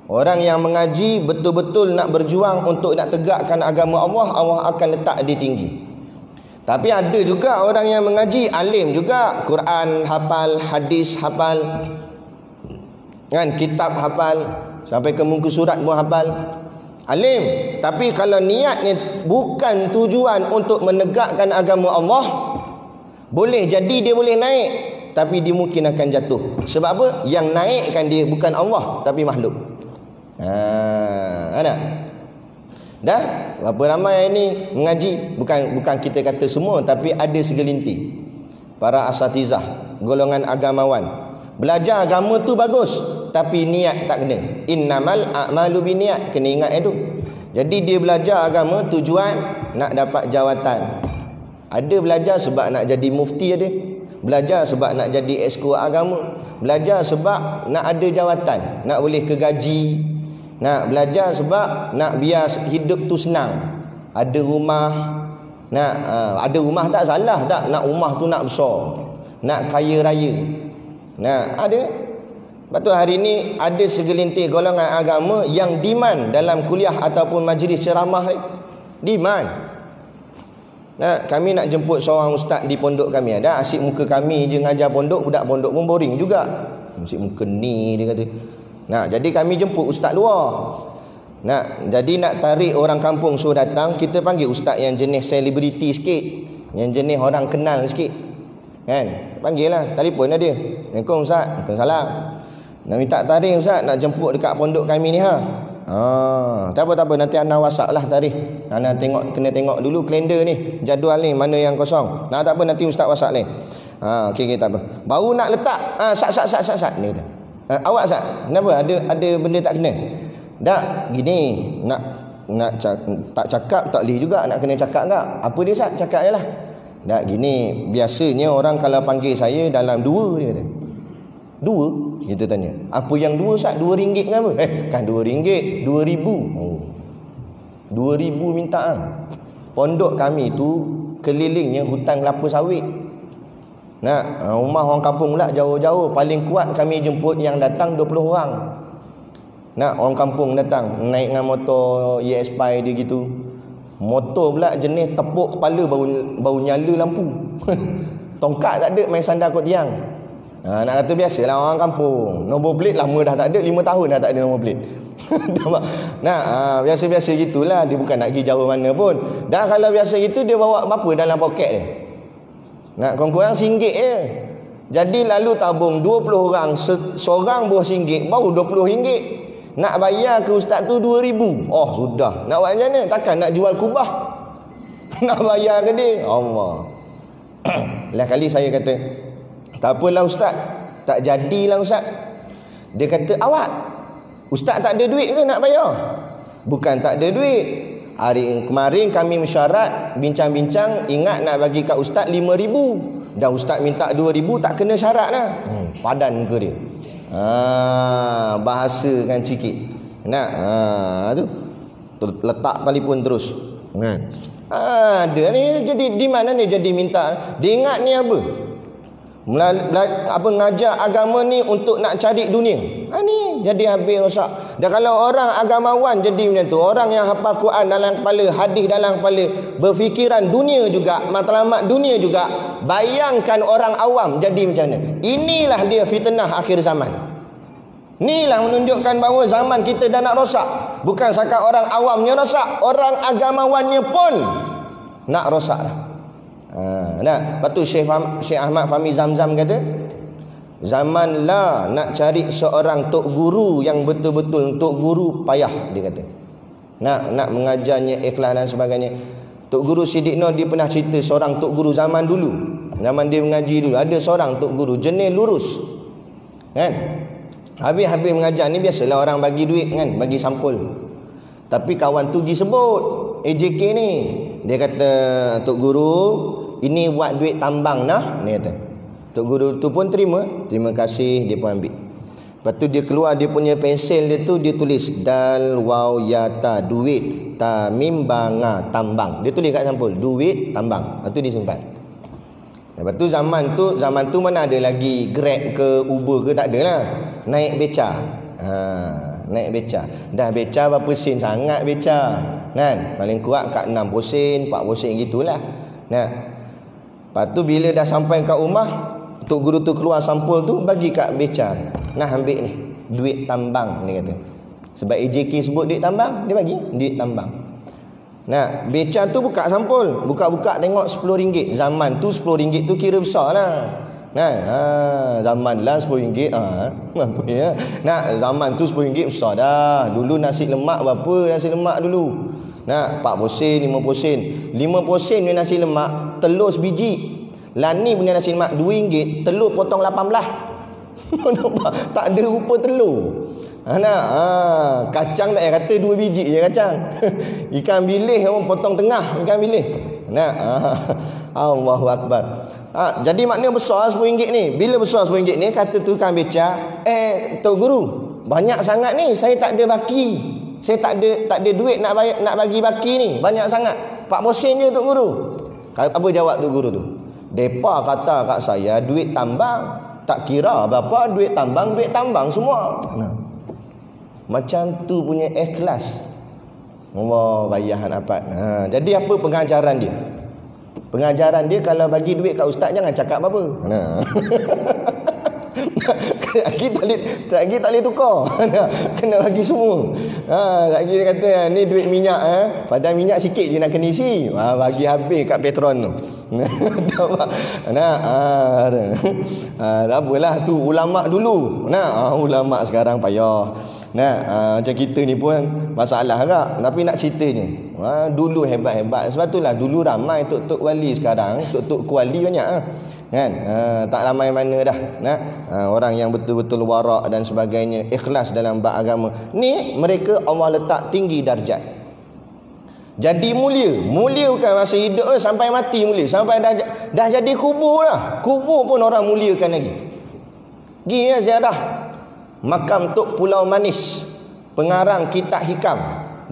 Speaker 1: Orang yang mengaji betul-betul nak berjuang untuk nak tegakkan agama Allah, Allah akan letak dia tinggi. Tapi ada juga orang yang mengaji, alim juga, Quran hafal, hadis hafal, kan, kitab hafal, sampai ke muka surat pun hafal, alim. Tapi kalau niatnya bukan tujuan untuk menegakkan agama Allah, boleh jadi dia boleh naik, tapi dia mungkin akan jatuh. Sebab apa? Yang naikkan dia bukan Allah, tapi makhluk. Ada? Dah? Berapa ramai ini mengaji? Bukan kita kata semua, tapi ada segelintir para asatizah, golongan agamawan. Belajar agama tu bagus, tapi niat tak kena. Innamal a'malu biniat. Kena ingat itu. Jadi dia belajar agama tujuan nak dapat jawatan. Ada belajar sebab nak jadi mufti ada. Belajar sebab nak jadi exco agama. Belajar sebab nak ada jawatan, nak boleh ke gaji. Nak belajar sebab nak biar hidup tu senang. Ada rumah, nak ada rumah tak salah tak, nak rumah tu nak besar, nak kaya raya. Nah, ada. Lepas tu hari ni ada segelintir golongan agama yang demand dalam kuliah ataupun majlis ceramah ni. Demand. Nah, kami nak jemput seorang ustaz di pondok kami. Ada asyik muka kami je ngajar pondok, budak pondok pun boring juga. Asyik muka ni dia kata. Nah, jadi kami jemput ustaz luar. Nah, jadi nak tarik orang kampung suruh datang, kita panggil ustaz yang jenis selebriti sikit, yang jenis orang kenal sikit. Kan? Panggil lah, telefon lah dia. Assalamualaikum ustaz. Waalaikumsalam. Nak minta tarik ustaz, nak jemput dekat pondok kami ni tak apa, nanti anda WhatsApp lah tarikh. Anda kena tengok dulu kalender ni, jadual ni mana yang kosong. Tak apa, nanti ustaz WhatsApp ni. Okey, tak apa. Baru nak letak, sat ni kata. Awak Ustaz, kenapa? Ada benda tak kena? Tak, gini, nak tak cakap tak boleh juga, nak kena cakap enggak? Apa dia Ustaz? Cakap je lah. Tak, gini, biasanya orang kalau panggil saya dalam 2 dia kata. 2? Kita tanya. Apa yang 2 Ustaz? RM2 ke apa? Kan RM2, RM2,000. 2,000 minta. Pondok kami tu kelilingnya hutan kelapa sawit. Nah, rumah orang kampung pula jauh-jauh. Paling kuat kami jemput yang datang 20 orang. Nah, orang kampung datang naik dengan motor ESP dia gitu. Motor pula jenis tepuk kepala baru nyala lampu. Tongkat tak ada, main sandar kot tiang. Nak kata biasalah orang kampung. Nombor plate lama dah tak ada, 5 tahun dah tak ada nombor plate. Biasa-biasa gitulah. Dia bukan nak pergi jauh mana pun. Dah kalau biasa gitu dia bawa apa dalam poket dia. Nak kurang-kurang RM1 je. Jadi lalu tabung 20 orang, seorang buah RM1, baru RM20. Nak bayar ke ustaz tu RM2,000. Oh sudah. Nak buat macam mana? Takkan nak jual kubah. Nak bayar ke dia? Allah. Lah kali saya kata, tak apalah ustaz, tak jadilah ustaz. Dia kata, awak ustaz tak ada duit ke nak bayar? Bukan tak ada duit. Hari kemarin kami mesyuarat, bincang-bincang, ingat nak bagi kat ustaz RM5,000. Dan ustaz minta RM2,000, tak kena syarat lah. Padan ke dia? Bahasa kan sikit. Tu letak telefon terus. Ada ni jadi di mana ni jadi minta. Dia ingat ni apa? Ngajar agama ni untuk nak cari dunia. Ni jadi habis rosak. Dan kalau orang agamawan jadi macam tu, orang yang hafal Quran dalam kepala, hadis dalam kepala, berfikiran dunia juga, matlamat dunia juga, bayangkan orang awam jadi macam mana. Inilah dia fitnah akhir zaman. Inilah menunjukkan bahawa zaman kita dah nak rosak. Bukan sakat orang awamnya rosak, orang agamawannya pun nak rosak dah. Lepas tu Syekh Ahmad Fahmi Zamzam kata, zaman lah nak cari seorang tok guru yang betul-betul tok guru payah, dia kata. Nak mengajarnya ikhlas dan sebagainya. Tok guru Siddiq Nur dia pernah cerita seorang tok guru zaman dulu. Zaman dia mengaji dulu, ada seorang tok guru jenis lurus. Kan? Habis mengajar ni biasalah orang bagi duit kan, bagi sampul. Tapi kawan tu pergi sebut AJK ni. Dia kata, Tok Guru, ini buat duit tambang nah. Dia kata. Tok Guru tu pun terima kasih, dia pun ambil. Lepas tu dia keluar dia punya pensel dia tu, dia tulis dal waw ya ta, duit ta mim banga tambang. Dia tulis kat sampul duit tambang. Lepas tu dia simpan. Lepas tu zaman tu mana ada lagi Grab ke Uber ke, tak ada lah. Naik beca. Naik beca. Dah beca berapa sen sangat beca. Kan? Paling kuat kat 60 sen, 40 sen gitulah. Nah. Lepas tu bila dah sampai kat rumah, Tok Guru tu keluar sampul tu bagi kat beca. Nah, ambil ni duit tambang, dia kata. Sebab AJK sebut duit tambang, dia bagi duit tambang. Nah, beca tu buka sampul, buka-buka tengok RM10. Zaman tu RM10 tu kira besar lah. Nah, zaman lah RM10. Apa ya? Nah, zaman tu RM10 besar dah. Dulu nasi lemak berapa nasi lemak dulu? Nah, 40 sen, 50 sen. 50 sen punya nasi lemak, telur sebiji. Lani punya nasi lemak RM2, telur potong 18. Nampak? Tak ada rupa telur. Kacang tak payah kata 2 biji je kacang. Ikan bilis orang potong tengah ikan bilis. Allahu Akbar. Jadi maknanya besar RM10 ni. Bila besar RM10 ni, kata tukang beca, Tok Guru, banyak sangat ni, saya tak ada baki. Saya tak ada duit nak bagi baki ni. Banyak sangat. 40 sen je Tok Guru. Apa jawab Tok Guru tu? Depa kata kat saya duit tambang. Tak kira berapa, duit tambang semua. Macam tu punya ikhlas. Allah bayahan apa. Jadi apa pengajaran dia? Pengajaran dia, kalau bagi duit kat ustaz jangan cakap apa-apa. Lagi tak boleh tukar. Kena bagi semua. Lagi dia kata ni duit minyak, padahal minyak sikit je nak kena isi. Bagi habis kat Petron tu. Apalah tu ulama dulu. Ulama sekarang payah. Macam kita ni pun masalah agak. Tapi nak ceritanya, dulu hebat-hebat. Sebab itulah dulu ramai tok-tok wali, sekarang tok-tok kuali banyak kan. Tak ramai mana dah. Orang yang betul-betul warak dan sebagainya, ikhlas dalam bab agama ni, mereka Allah letak tinggi darjat. Jadi mulia bukan masa hidup, sampai mati mulia, sampai dah jadi kubur lah. Kubur pun orang muliakan lagi. Gini ya ziarah makam Tok Pulau Manis, pengarang kitab hikam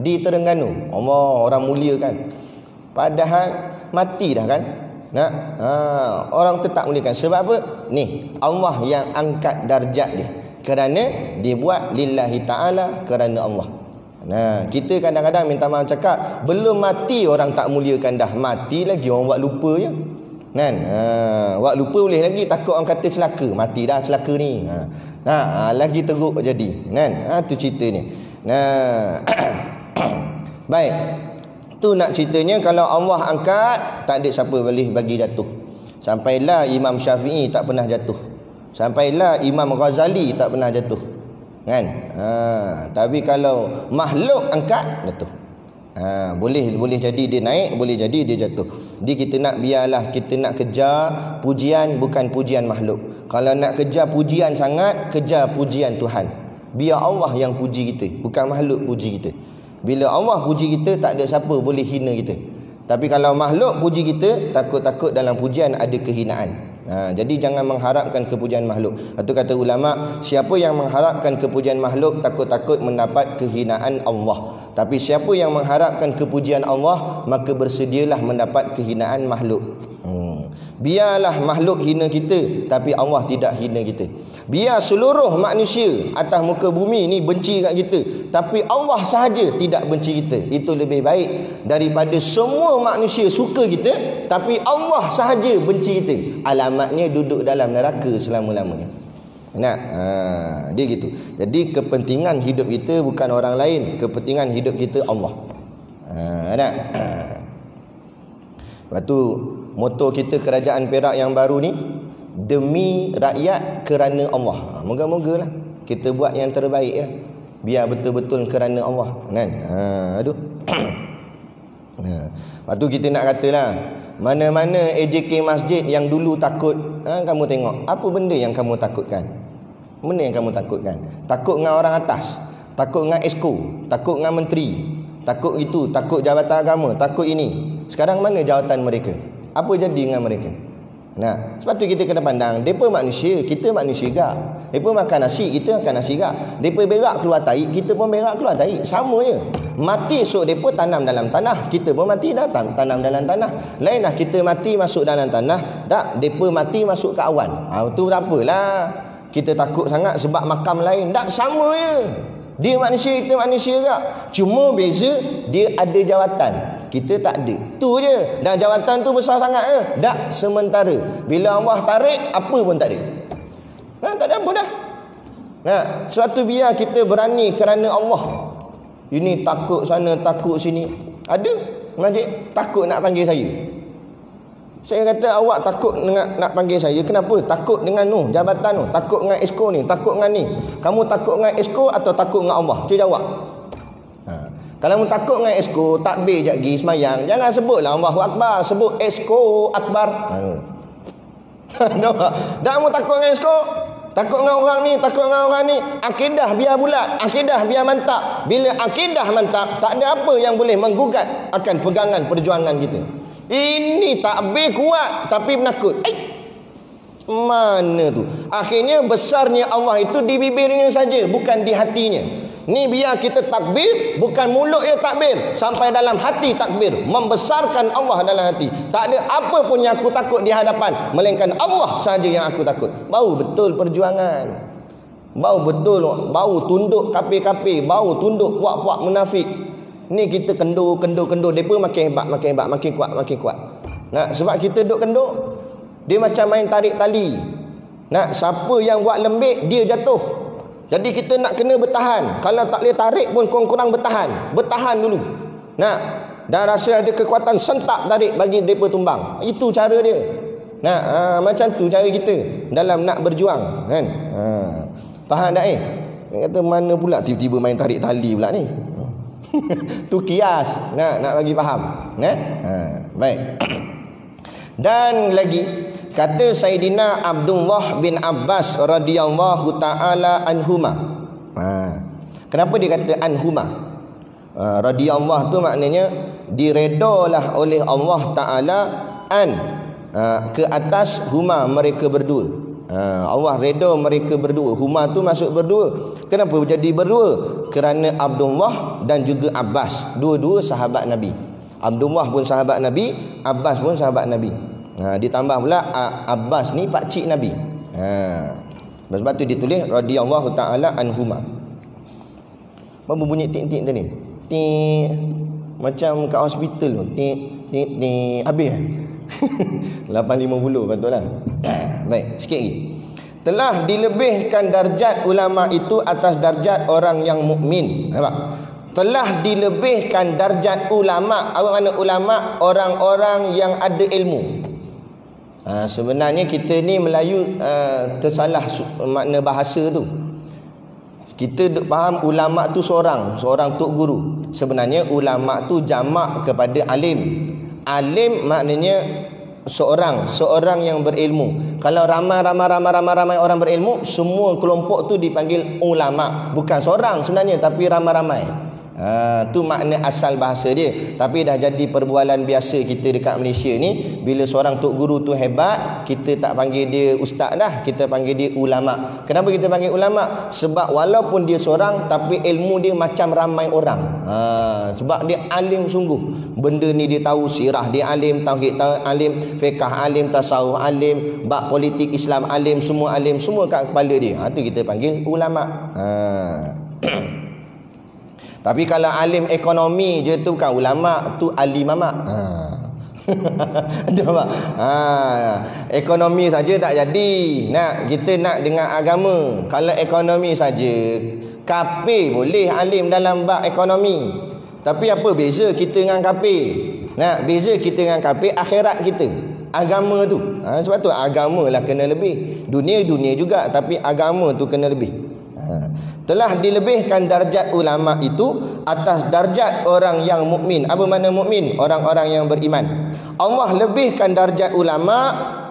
Speaker 1: di Terengganu. Allah, orang muliakan. Padahal mati dah kan. Orang tetap muliakan. Sebab apa? Ni Allah yang angkat darjat dia, kerana dia buat lillahi ta'ala, kerana Allah. Kita kadang-kadang minta maaf cakap, belum mati orang tak muliakan, dah mati lagi orang buat lupa je kan. Buat lupa boleh lagi, takut orang kata celaka, mati dah celaka ni. Lagi teruk jadi kan. Tu cerita ni. Baik, tu nak ceritanya, kalau Allah angkat, tak ada siapa boleh bagi jatuh. Sampailah Imam Syafi'i tak pernah jatuh. Sampailah Imam Ghazali tak pernah jatuh kan. Tapi kalau makhluk angkat, jatuh. Boleh jadi dia naik, boleh jadi dia jatuh. Jadi kita nak, biarlah kita nak kejar pujian, bukan pujian makhluk. Kalau nak kejar pujian sangat, kejar pujian Tuhan. Biar Allah yang puji kita, bukan makhluk puji kita. Bila Allah puji kita, tak ada siapa boleh hina kita. Tapi kalau makhluk puji kita, takut-takut dalam pujian ada kehinaan. Jadi jangan mengharapkan kepujian makhluk. Itu kata ulama, siapa yang mengharapkan kepujian makhluk, takut-takut mendapat kehinaan Allah. Tapi siapa yang mengharapkan kepujian Allah, maka bersedialah mendapat kehinaan makhluk. Biarlah makhluk hina kita, tapi Allah tidak hina kita. Biar seluruh manusia atas muka bumi ni benci kat kita, tapi Allah sahaja tidak benci kita. Itu lebih baik daripada semua manusia suka kita, tapi Allah sahaja benci kita. Alamatnya duduk dalam neraka selama-lamanya. Dia gitu. Jadi kepentingan hidup kita bukan orang lain, kepentingan hidup kita Allah. Lepas tu moto kita kerajaan Perak yang baru ni, demi rakyat kerana Allah. Moga-mogalah kita buat yang terbaik lah, biar betul-betul kerana Allah kan. Lepas tu kita nak katalah, mana-mana AJK masjid yang dulu takut, kamu tengok apa benda yang kamu takutkan. Benda yang kamu takutkan. Takut dengan orang atas, takut dengan esko, takut dengan menteri, takut itu, takut jabatan agama, takut ini. Sekarang mana jawatan mereka? Apa jadi dengan mereka? Nah, sebab tu kita kena pandang, depa manusia, kita manusia juga. Depa makan nasi, kita makan nasi juga. Depa berak keluar tai, kita pun berak keluar tai. Sama je. Mati esok depa tanam dalam tanah, kita pun mati datang tanam dalam tanah. Lainlah kita mati masuk dalam tanah, tak depa mati masuk ke awan. Tu tak apalah. Kita takut sangat sebab makam lain. Tak, sama je. Dia manusia, kita manusia juga. Cuma beza dia ada jawatan, kita tak ada. Tu je. Dan jawatan tu besar sangat tak sementara. Bila Allah tarik, apa pun tak ada. Tak ada apa dah. Nah, suatu biar kita berani kerana Allah. Ini takut sana, takut sini. Ada majlis takut nak panggil saya. Saya kata, awak takut nak panggil saya, kenapa? Takut dengan jabatan tu, takut dengan esko ni, takut dengan ni. Kamu takut dengan esko atau takut dengan Allah? Cuba jawab. Kalau kamu takut dengan esko, takbir je pergi semayang, jangan sebutlah Allahu Akbar, sebut esko Akbar. Dah kamu takut dengan esko, takut dengan orang ni, takut dengan orang ni. Akidah biar bulat, akidah biar mantap. Bila akidah mantap, tak ada apa yang boleh menggugat akan pegangan perjuangan kita. Ini takbir kuat tapi menakut. Mana tu? Akhirnya besarnya Allah itu di bibirnya saja, bukan di hatinya. Ni biar kita takbir, bukan mulut je takbir, sampai dalam hati takbir, membesarkan Allah dalam hati. Tak ada apa pun yang aku takut di hadapan, melainkan Allah saja yang aku takut. Bau betul perjuangan. Bau betul, bau tunduk kafir-kafir, bau tunduk puak-puak munafik. Ni kita kendur, depa makin hebat, makin kuat. Nah, sebab kita duk kendur, dia macam main tarik tali. Nah, siapa yang buat lembik, dia jatuh. Jadi kita nak kena bertahan. Kalau tak boleh tarik pun kurang bertahan. Bertahan dulu. Nah, dan rasa ada kekuatan sentak tarik bagi depa tumbang. Itu cara dia. Nah, macam tu cara kita dalam nak berjuang, kan? Faham tak Dia kata mana pula tiba-tiba main tarik tali pula ni. Tu kias, nak bagi faham. Baik. Dan lagi kata Sayyidina Abdullah bin Abbas radhiyallahu taala anhuma. Kenapa dia kata anhuma? Radhiyallahu tu maknanya diredalah oleh Allah taala ke atas huma, mereka berdua. Allah reda mereka berdua. Huma tu masuk berdua. Kenapa jadi berdua? Kerana Abdullah dan juga Abbas, dua-dua sahabat Nabi. Abdullah pun sahabat Nabi, Abbas pun sahabat Nabi. Ditambah pula Abbas ni pakcik Nabi. Sebab tu ditulis radhiyallahu taala anhuma. Apa bunyi tik-tik tadi? Tik, macam kat hospital tu. Tik. Habis. 8.50 patutlah. Baik, sikit lagi. Telah dilebihkan darjat ulama itu atas darjat orang yang mukmin. Nampak? Telah dilebihkan darjat ulama. Apa makna ulama? Orang-orang yang ada ilmu. Sebenarnya kita ni Melayu tersalah makna bahasa tu. Kita faham ulama tu seorang tok guru. Sebenarnya ulama tu jamak kepada alim. Alim maknanya seorang yang berilmu. Kalau ramai orang berilmu, semua kelompok tu dipanggil ulama. Bukan seorang sebenarnya, tapi ramai-ramai. Tu makna asal bahasa dia. Tapi dah jadi perbualan biasa kita dekat Malaysia ni. Bila seorang tok guru tu hebat, kita tak panggil dia ustaz dah, kita panggil dia ulama. Kenapa kita panggil ulama? Sebab walaupun dia seorang, tapi ilmu dia macam ramai orang. Sebab dia alim sungguh. Benda ni dia tahu, sirah dia alim, tauhid alim, fiqh alim, tasawuf alim, bab politik Islam alim, semua kat kepala dia. Tu kita panggil ulama. Tapi kalau alim ekonomi je tu bukan ulama, tu alim mamak. Ada tak? Ekonomi saja tak jadi. Kita nak dengan agama. Kalau ekonomi saja, kafir boleh alim dalam bab ekonomi. Tapi apa beza kita dengan kafir? Beza kita dengan kafir akhirat kita. Agama tu. Sebab tu agama lah kena lebih. Dunia juga, tapi agama tu kena lebih. Telah dilebihkan darjat ulama itu atas darjat orang yang mukmin. Apa makna mukmin? Orang-orang yang beriman. Allah lebihkan darjat ulama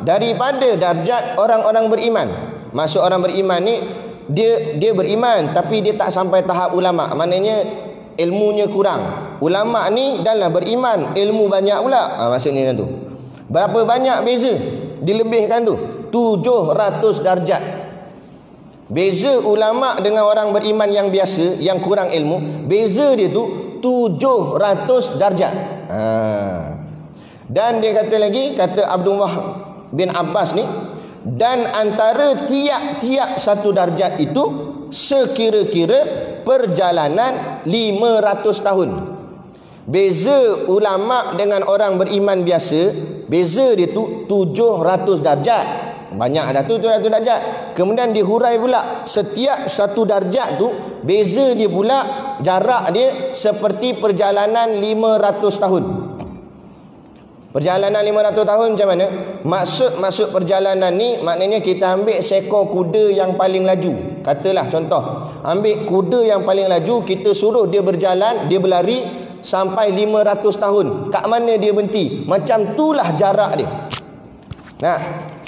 Speaker 1: daripada darjat orang-orang beriman. Maksud orang beriman ni, dia beriman tapi dia tak sampai tahap ulama. Maknanya ilmunya kurang. Ulama ni dalam beriman, ilmu banyak pula. Maksudnya tu. Berapa banyak beza? Dilebihkan tu 700 darjat. Beza ulama dengan orang beriman yang biasa, yang kurang ilmu, beza dia tu 700 darjat. Dan dia kata lagi, kata Abdullah bin Abbas ni, dan antara tiap-tiap satu darjat itu sekira-kira perjalanan 500 tahun. Beza ulama dengan orang beriman biasa, beza dia tu 700 darjat. Banyak dah tu 700 darjat. Kemudian dihurai pula, setiap satu darjat tu beza dia pula, jarak dia seperti perjalanan 500 tahun. Perjalanan 500 tahun macam mana? Maksud perjalanan ni, maknanya kita ambil seekor kuda yang paling laju. Katalah contoh, ambil kuda yang paling laju, kita suruh dia berjalan, dia berlari sampai 500 tahun. Kat mana dia berhenti? Macam itulah jarak dia. Nah,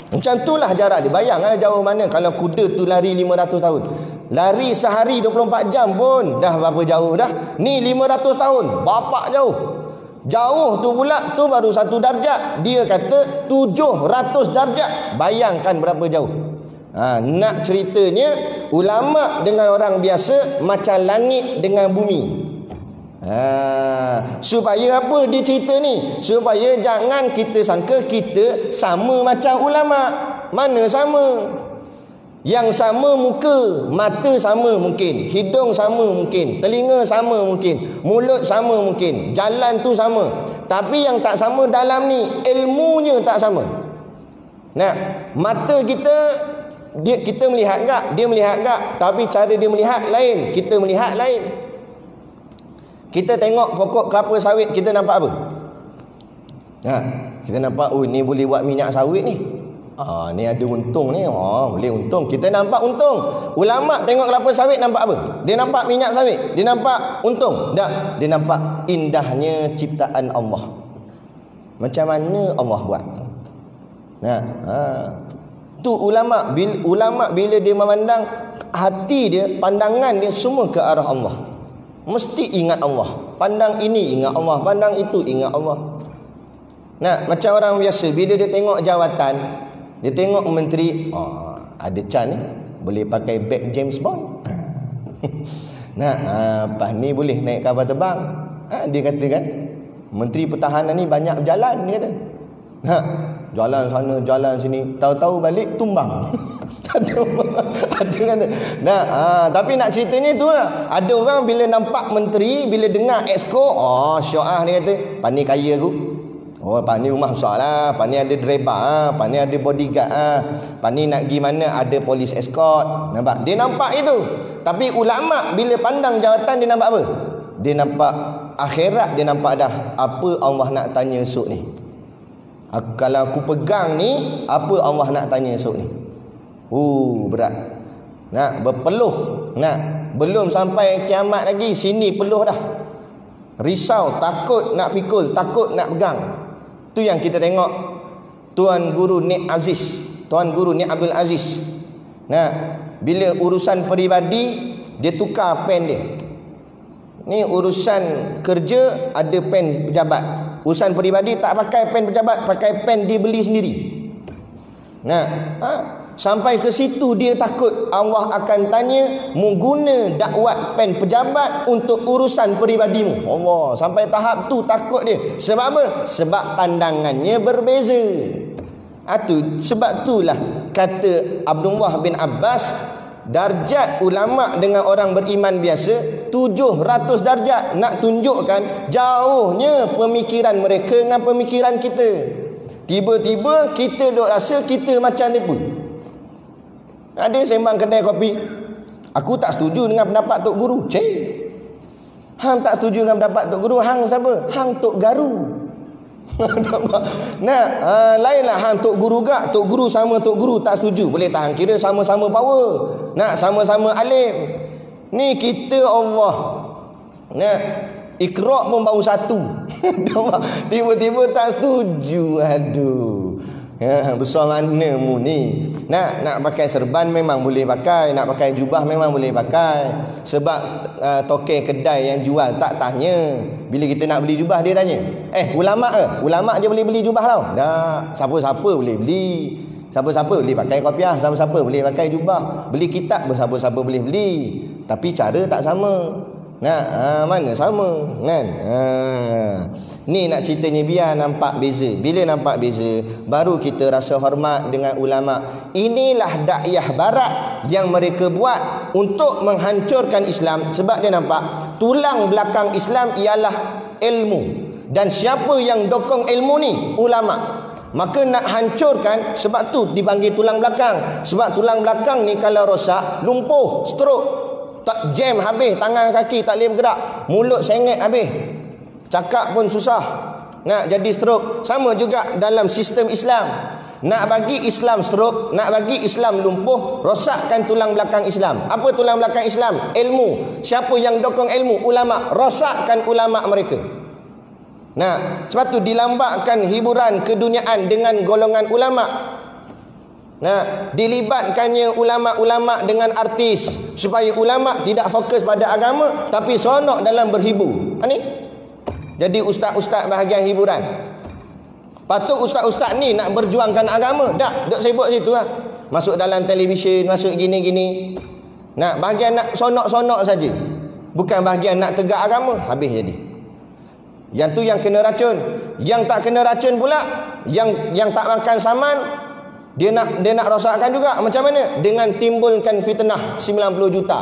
Speaker 1: macam itulah jarak dia. Bayangkanlah jauh mana kalau kuda tu lari 500 tahun. Lari sehari 24 jam pun dah berapa jauh dah. Ni 500 tahun, bapak jauh. Jauh tu pula, tu baru satu darjat. Dia kata 700 darjat. Bayangkan berapa jauh. Nak ceritanya, ulama dengan orang biasa macam langit dengan bumi. Supaya apa dia cerita ni? Supaya jangan kita sangka kita sama macam ulama. Mana sama? Yang sama muka, mata sama mungkin, hidung sama mungkin, telinga sama mungkin, mulut sama mungkin, jalan tu sama. Tapi yang tak sama dalam ni, ilmunya tak sama. Nah, mata kita, kita melihat tak? Dia melihat tak? Tapi cara dia melihat lain, kita melihat lain. Kita tengok pokok kelapa sawit, kita nampak apa? Kita nampak, oh ni boleh buat minyak sawit ni. Ni ada untung ni. Boleh untung. Kita nampak untung. Ulama tengok kelapa sawit nampak apa? Dia nampak minyak sawit. Dia nampak untung. Tak. Dia nampak indahnya ciptaan Allah. Macam mana Allah buat. Tu ulama. Ulama bila dia memandang, hati dia, pandangan dia semua ke arah Allah. Mesti ingat Allah. Pandang ini ingat Allah. Pandang itu ingat Allah. Macam orang biasa, bila dia tengok jawatan, dia tengok menteri, ada Chan ni boleh pakai beg James Bond. Pas ni boleh naik kapal terbang. Dia kata kan, menteri pertahanan ni banyak berjalan, dia kata. Jalan sana, jalan sini, tahu-tahu balik tumbang. Tapi nak ceritanya tu lah. Ada orang bila nampak menteri, bila dengar exco, syok dia kata, pan ni kaya aku. Pan ni rumah besar lah, pan ni ada driver, pan ni ada bodyguard, pan ni nak pergi mana ada polis escort. Nampak? Dia nampak itu. Tapi ulama bila pandang jawatan, dia nampak apa? Dia nampak akhirat, dia nampak dah apa Allah nak tanya esok ni. Kalau aku pegang ni, apa Allah nak tanya esok ni. Berat. Berpeluh. Belum sampai kiamat lagi, sini peluh dah. Risau, takut nak pikul, takut nak pegang. Tu yang kita tengok Tuan Guru Nik Aziz, Tuan Guru Nik Abdul Aziz. Bila urusan peribadi, dia tukar pen dia. Ni urusan kerja ada pen pejabat. Urusan peribadi tak pakai pen pejabat, pakai pen dia beli sendiri. Sampai ke situ dia takut Allah akan tanya, mu guna dakwat pen pejabat untuk urusan peribadimu. Allah, sampai tahap tu takut dia. Sebab apa? Sebab pandangannya berbeza. Sebab itulah kata Abdullah bin Abbas, darjat ulama dengan orang beriman biasa 700 darjat. Nak tunjukkan jauhnya pemikiran mereka dengan pemikiran kita. Tiba-tiba kita duk rasa kita macam mereka. Ada sembang kedai kopi, aku tak setuju dengan pendapat Tok Guru. Hang tak setuju dengan pendapat Tok Guru. Hang siapa? Hang Tok Garu. Lainlah hang Tok Guru gak. Tok Guru sama Tok Guru tak setuju. Boleh tahan kira sama-sama power. Sama-sama alim. Ni kita Allah. Iqra' pun baru satu. Tiba-tiba tak setuju. Aduh. Besar mana mu ni? Nak pakai serban memang boleh pakai, nak pakai jubah memang boleh pakai. Sebab tokek kedai yang jual tak tanya. Bila kita nak beli jubah dia tanya, ulama ke? Ulama je boleh beli jubah tau. Tak, siapa-siapa boleh beli. Siapa-siapa boleh pakai kopiah, siapa-siapa boleh pakai jubah. Beli kitab pun siapa-siapa boleh beli. Tapi cara tak sama. Mana sama kan? Ni nak ceritanya biar nampak beza. Bila nampak beza, baru kita rasa hormat dengan ulama. Inilah dakwah barat yang mereka buat untuk menghancurkan Islam. Sebab dia nampak tulang belakang Islam ialah ilmu. Dan siapa yang dokong ilmu ni? Ulama. Maka nak hancurkan, sebab tu dipanggil tulang belakang. Sebab tulang belakang ni kalau rosak, lumpuh, stroke, tak jam habis, tangan kaki tak boleh bergerak, mulut sengit habis, cakap pun susah, nak jadi stroke. Sama juga dalam sistem Islam. Nak bagi Islam stroke, nak bagi Islam lumpuh, rosakkan tulang belakang Islam. Apa tulang belakang Islam? Ilmu. Siapa yang dokong ilmu? Ulama. Rosakkan ulama mereka. Sebab tu dilambakkan hiburan keduniaan dengan golongan ulama. Dilibatkannya ulama-ulama dengan artis, supaya ulama tidak fokus pada agama tapi seronok dalam berhibur. Ni jadi ustaz-ustaz bahagian hiburan. Patut ustaz-ustaz ni nak berjuangkan agama, tak duk sibuk situ lah. Masuk dalam televisyen, masuk gini-gini. Bahagian nak sonok-sonok saja, bukan bahagian nak tegak agama. Habis jadi. Yang tu yang kena racun. Yang tak kena racun pula, yang tak makan saman, dia nak rosakkan juga. Macam mana? Dengan timbulkan fitnah 90 juta.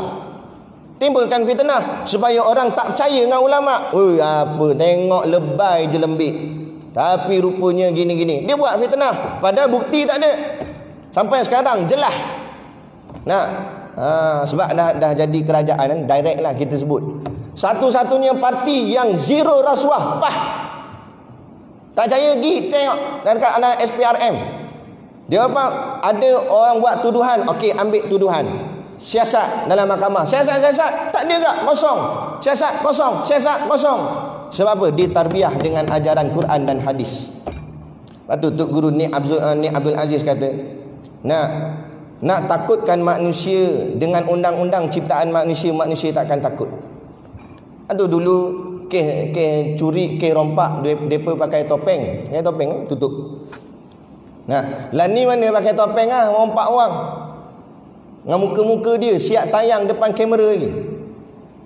Speaker 1: Timbulkan fitnah supaya orang tak percaya dengan ulama. Apa, tengok lebay je lembik, tapi rupanya gini-gini. Dia buat fitnah, padahal bukti tak ada. Sampai sekarang jelas. Sebab dah jadi kerajaan, direct lah kita sebut. Satu-satunya parti yang zero rasuah. Tak percaya pergi tengok dekat SPRM. Dia apa? Ada orang buat tuduhan, okey, ambil tuduhan. Siasat dalam mahkamah. Siasat tak ada tak? Kosong. Siasat kosong. Sebab apa? Ditarbiah dengan ajaran Quran dan hadis. Lepas tu Tok Guru Nik Abdul Aziz kata, nak takutkan manusia dengan undang-undang ciptaan manusia takkan takut. Aduh, dulu kes curi, kes rompak, depa pakai topeng. Topeng tutup. Lah ni mana pakai topeng rompak orang. Dengan muka-muka dia siap tayang depan kamera lagi.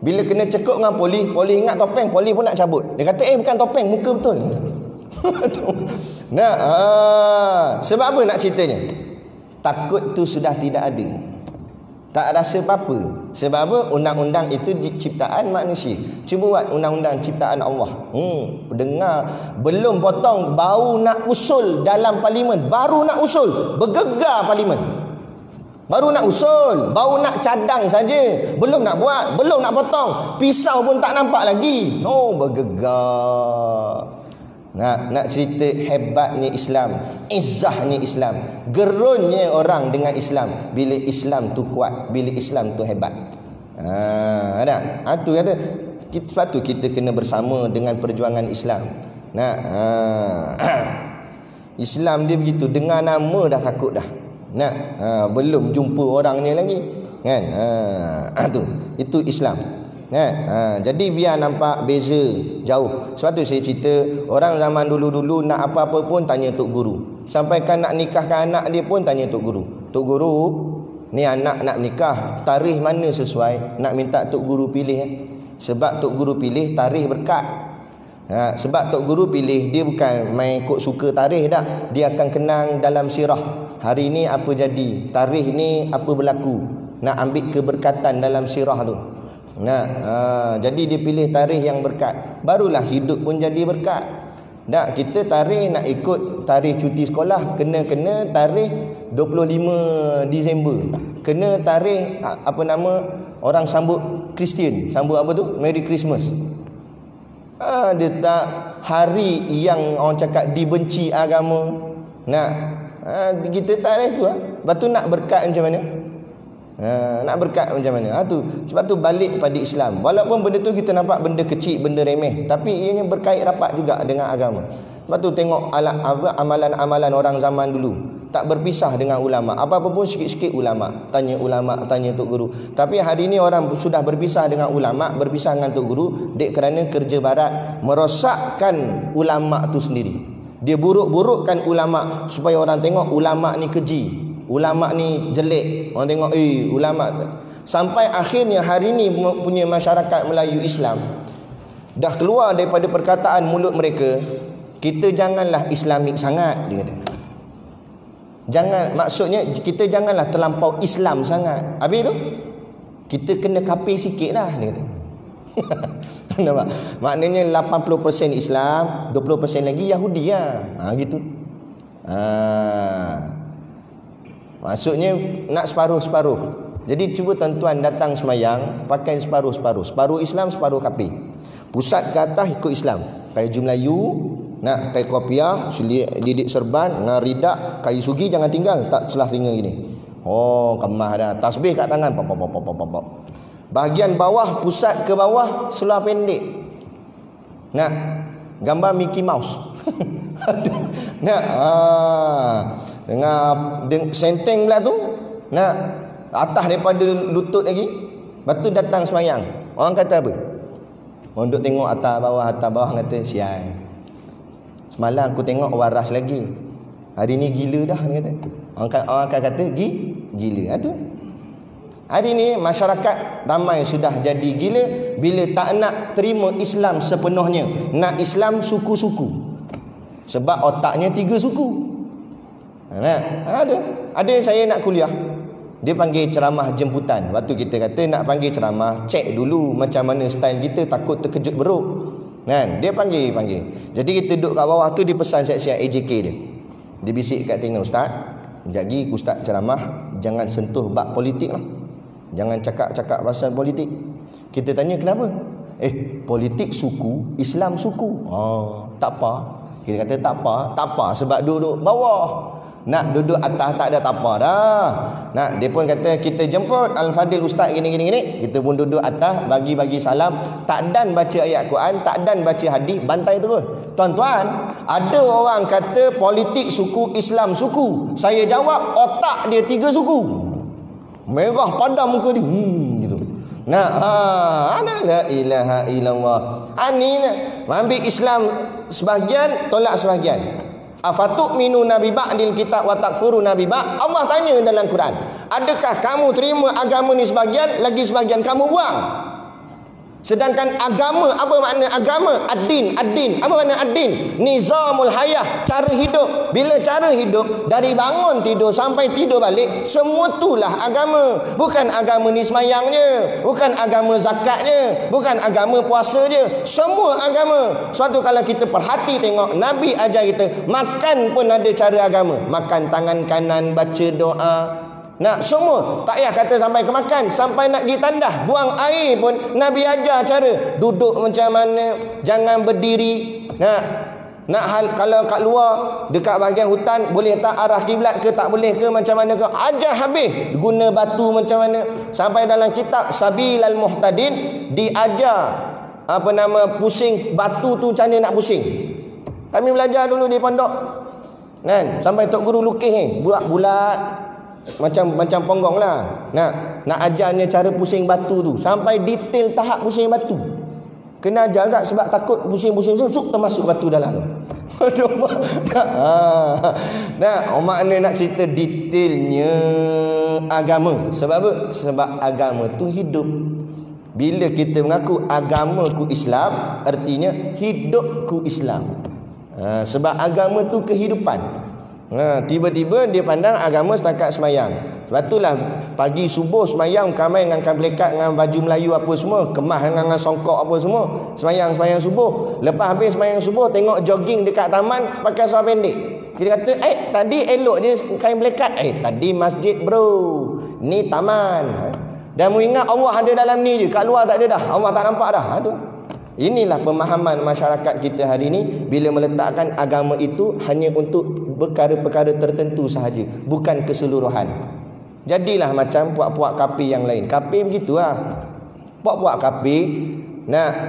Speaker 1: Bila kena cekuk dengan polis ingat topeng, polis pun nak cabut. Dia kata bukan topeng, muka betul. Sebab apa nak ceritanya? Takut tu sudah tidak ada. Tak rasa apa-apa. Sebab apa? Undang-undang itu ciptaan manusia. Cuba buat undang-undang ciptaan Allah. Dengar, belum potong, baru nak usul dalam parlimen. Baru nak usul, bergegar parlimen. Baru nak usul, baru nak cadang saja. Belum nak buat, belum nak potong. Pisau pun tak nampak lagi. Bergegar. Nak cerita hebatnya Islam, izzahnya Islam, gerunnya orang dengan Islam. Bila Islam tu kuat, bila Islam tu hebat. Tu kata, sebab tu kita kena bersama dengan perjuangan Islam. Islam dia begitu, dengar nama dah takut dah. Belum jumpa orangnya lagi, kan? Itu Islam. Jadi biar nampak beza jauh. Sebab tu saya cerita, orang zaman dulu-dulu nak apa-apa pun tanya Tok Guru. Sampaikan nak nikahkan anak dia pun tanya Tok Guru. Tok Guru, ni anak nak nikah, tarikh mana sesuai? Nak minta Tok Guru pilih. Sebab Tok Guru pilih tarikh berkat. Sebab Tok Guru pilih, dia bukan main ikut suka tarikh dah. Dia akan kenang dalam sirah. Hari ni apa jadi, tarikh ni apa berlaku. Nak ambil keberkatan dalam sirah tu. Jadi dia pilih tarikh yang berkat. Barulah hidup pun jadi berkat. Kita tarikh nak ikut tarikh cuti sekolah, kena tarikh 25 Disember. Kena tarikh orang sambut Kristian, sambut apa tu? Merry Christmas. Dia tak hari yang orang cakap dibenci agama. Kita tarikh tu. Lepas tu nak berkat macam mana? Nak berkat macam mana? Sebab tu balik pada Islam. Walaupun benda tu kita nampak benda kecil, benda remeh, tapi ianya berkait rapat juga dengan agama. Lepas tu tengok amalan-amalan orang zaman dulu, tak berpisah dengan ulama. Apa-apa pun sikit-sikit ulama, tanya tok guru. Tapi hari ini orang sudah berpisah dengan ulama, berpisah dengan tok guru, dek kerana kerja barat merosakkan ulama tu sendiri. Dia buruk-burukkan ulama supaya orang tengok ulama ni keji, ulama ni jelek. Orang tengok ulama. Sampai akhirnya hari ni punya masyarakat Melayu Islam dah keluar daripada perkataan mulut mereka, kita janganlah Islamik sangat, dia kata. Maksudnya kita janganlah terlampau Islam sangat. Habis tu kita kena kafir sikit lah, dia kata. Nampak? Maknanya 80% Islam, 20% lagi Yahudi lah. Gitu. Maksudnya nak separuh-separuh. Jadi cuba tuan-tuan datang semayang pakai separuh-separuh. Separuh Islam, separuh kafir. Pusat ke atas ikut Islam. Kayak Ju Melayu, nak kayak kopiah, lidik serban, dengan ridak, kayu sugi jangan tinggal, tak celah telinga gini. Oh, kemah dah. Tasbih kat tangan. Pop. Bahagian bawah, pusat ke bawah, seluar pendek. Nak gambar Mickey Mouse. Nak dengan senteng pula tu. Nak atas daripada lutut lagi. Lepas tu datang semayang. Orang kata apa? Orang duk tengok atas bawah kata sial. Semalam aku tengok waras lagi. Hari ni gila dah, dia kata. Orang akan kata gila. Tu. Hari ni masyarakat ramai sudah jadi gila bila tak nak terima Islam sepenuhnya. Nak Islam suku-suku. Sebab otaknya 3 suku. Ada saya nak kuliah. Dia panggil ceramah jemputan. Waktu kita kata nak panggil ceramah, cek dulu macam mana style kita, takut terkejut beruk. Kan? Dia panggil. Jadi kita duduk kat bawah tu, dia pesan siap-siap AJK dia. Dia bisik kat telinga, ustaz, sekejap lagi ustaz ceramah, jangan sentuh bab politik lah. Jangan cakap pasal politik. Kita tanya kenapa? Politik suku, Islam suku. Tak apa. Kita kata tak apa sebab duduk bawah. Nak duduk atas tak ada tak apa dah. Nak dia pun kata kita jemput Al-Fadil ustaz gini. Kita pun duduk atas bagi salam, tak dan baca ayat Quran, tak dan baca hadis, bantai terus. Tuan-tuan, ada orang kata politik suku, Islam suku. Saya jawab otak dia 3 suku. Merah padam muka dia. Gitu. La ilaha illallah. Ani ambil Islam sebahagian, tolak sebahagian. Afatu'minuna bi ba'dil kitab wa takfuruna bi ba'd. Allah tanya dalam Quran, adakah kamu terima agama ni sebahagian, lagi sebahagian kamu buang? Sedangkan agama, apa makna agama? Ad-din. Apa makna ad-din? Nizamul hayah, cara hidup. Bila cara hidup, dari bangun tidur sampai tidur balik, semua itulah agama. Bukan agama ni semayangnya, bukan agama zakatnya, bukan agama puasa je. Semua agama. Suatu kalau kita perhati tengok, Nabi ajar kita, makan pun ada cara agama. Makan tangan kanan, baca doa. Nak semua, tak payah kata sampai ke makan, sampai nak pergi tandah, buang air pun Nabi ajar cara. Duduk macam mana, jangan berdiri. Nak hal kalau kat luar, dekat bahagian hutan, boleh tak arah kiblat ke, tak boleh ke, macam mana ke, ajar habis. Guna batu macam mana. Sampai dalam kitab Sabilal Muhtadin diajar pusing batu tu macam mana nak pusing. Kami belajar dulu di pondok. Kan? Sampai tok guru lukis bulat macam ponggong lah. Nak ajarnya cara pusing batu tu sampai detail tahap pusing batu. Kena ajar agak sebab takut pusing-pusing termasuk batu dalam tu. Makna nak cerita detailnya agama. Sebab apa? Sebab agama tu hidup. Bila kita mengaku agamaku Islam, artinya hidupku Islam. Sebab agama tu kehidupan. Tiba-tiba dia pandang agama setakat semayang. Lepas itulah pagi subuh semayang, kamai dengan kamplekat dengan baju Melayu apa semua, kemah dengan songkok apa semua, semayang subuh. Lepas habis semayang subuh, tengok jogging dekat taman pakai seluar pendek. Kita kata tadi elok je kain melekat. Tadi masjid bro, ni taman. Dan mu ingat Allah ada dalam ni je, kat luar tak ada dah, Allah tak nampak dah. Tu inilah pemahaman masyarakat kita hari ini bila meletakkan agama itu hanya untuk perkara-perkara tertentu sahaja, bukan keseluruhan. Jadilah macam puak-puak kafir yang lain. Kafir begitulah. Puak-puak kafir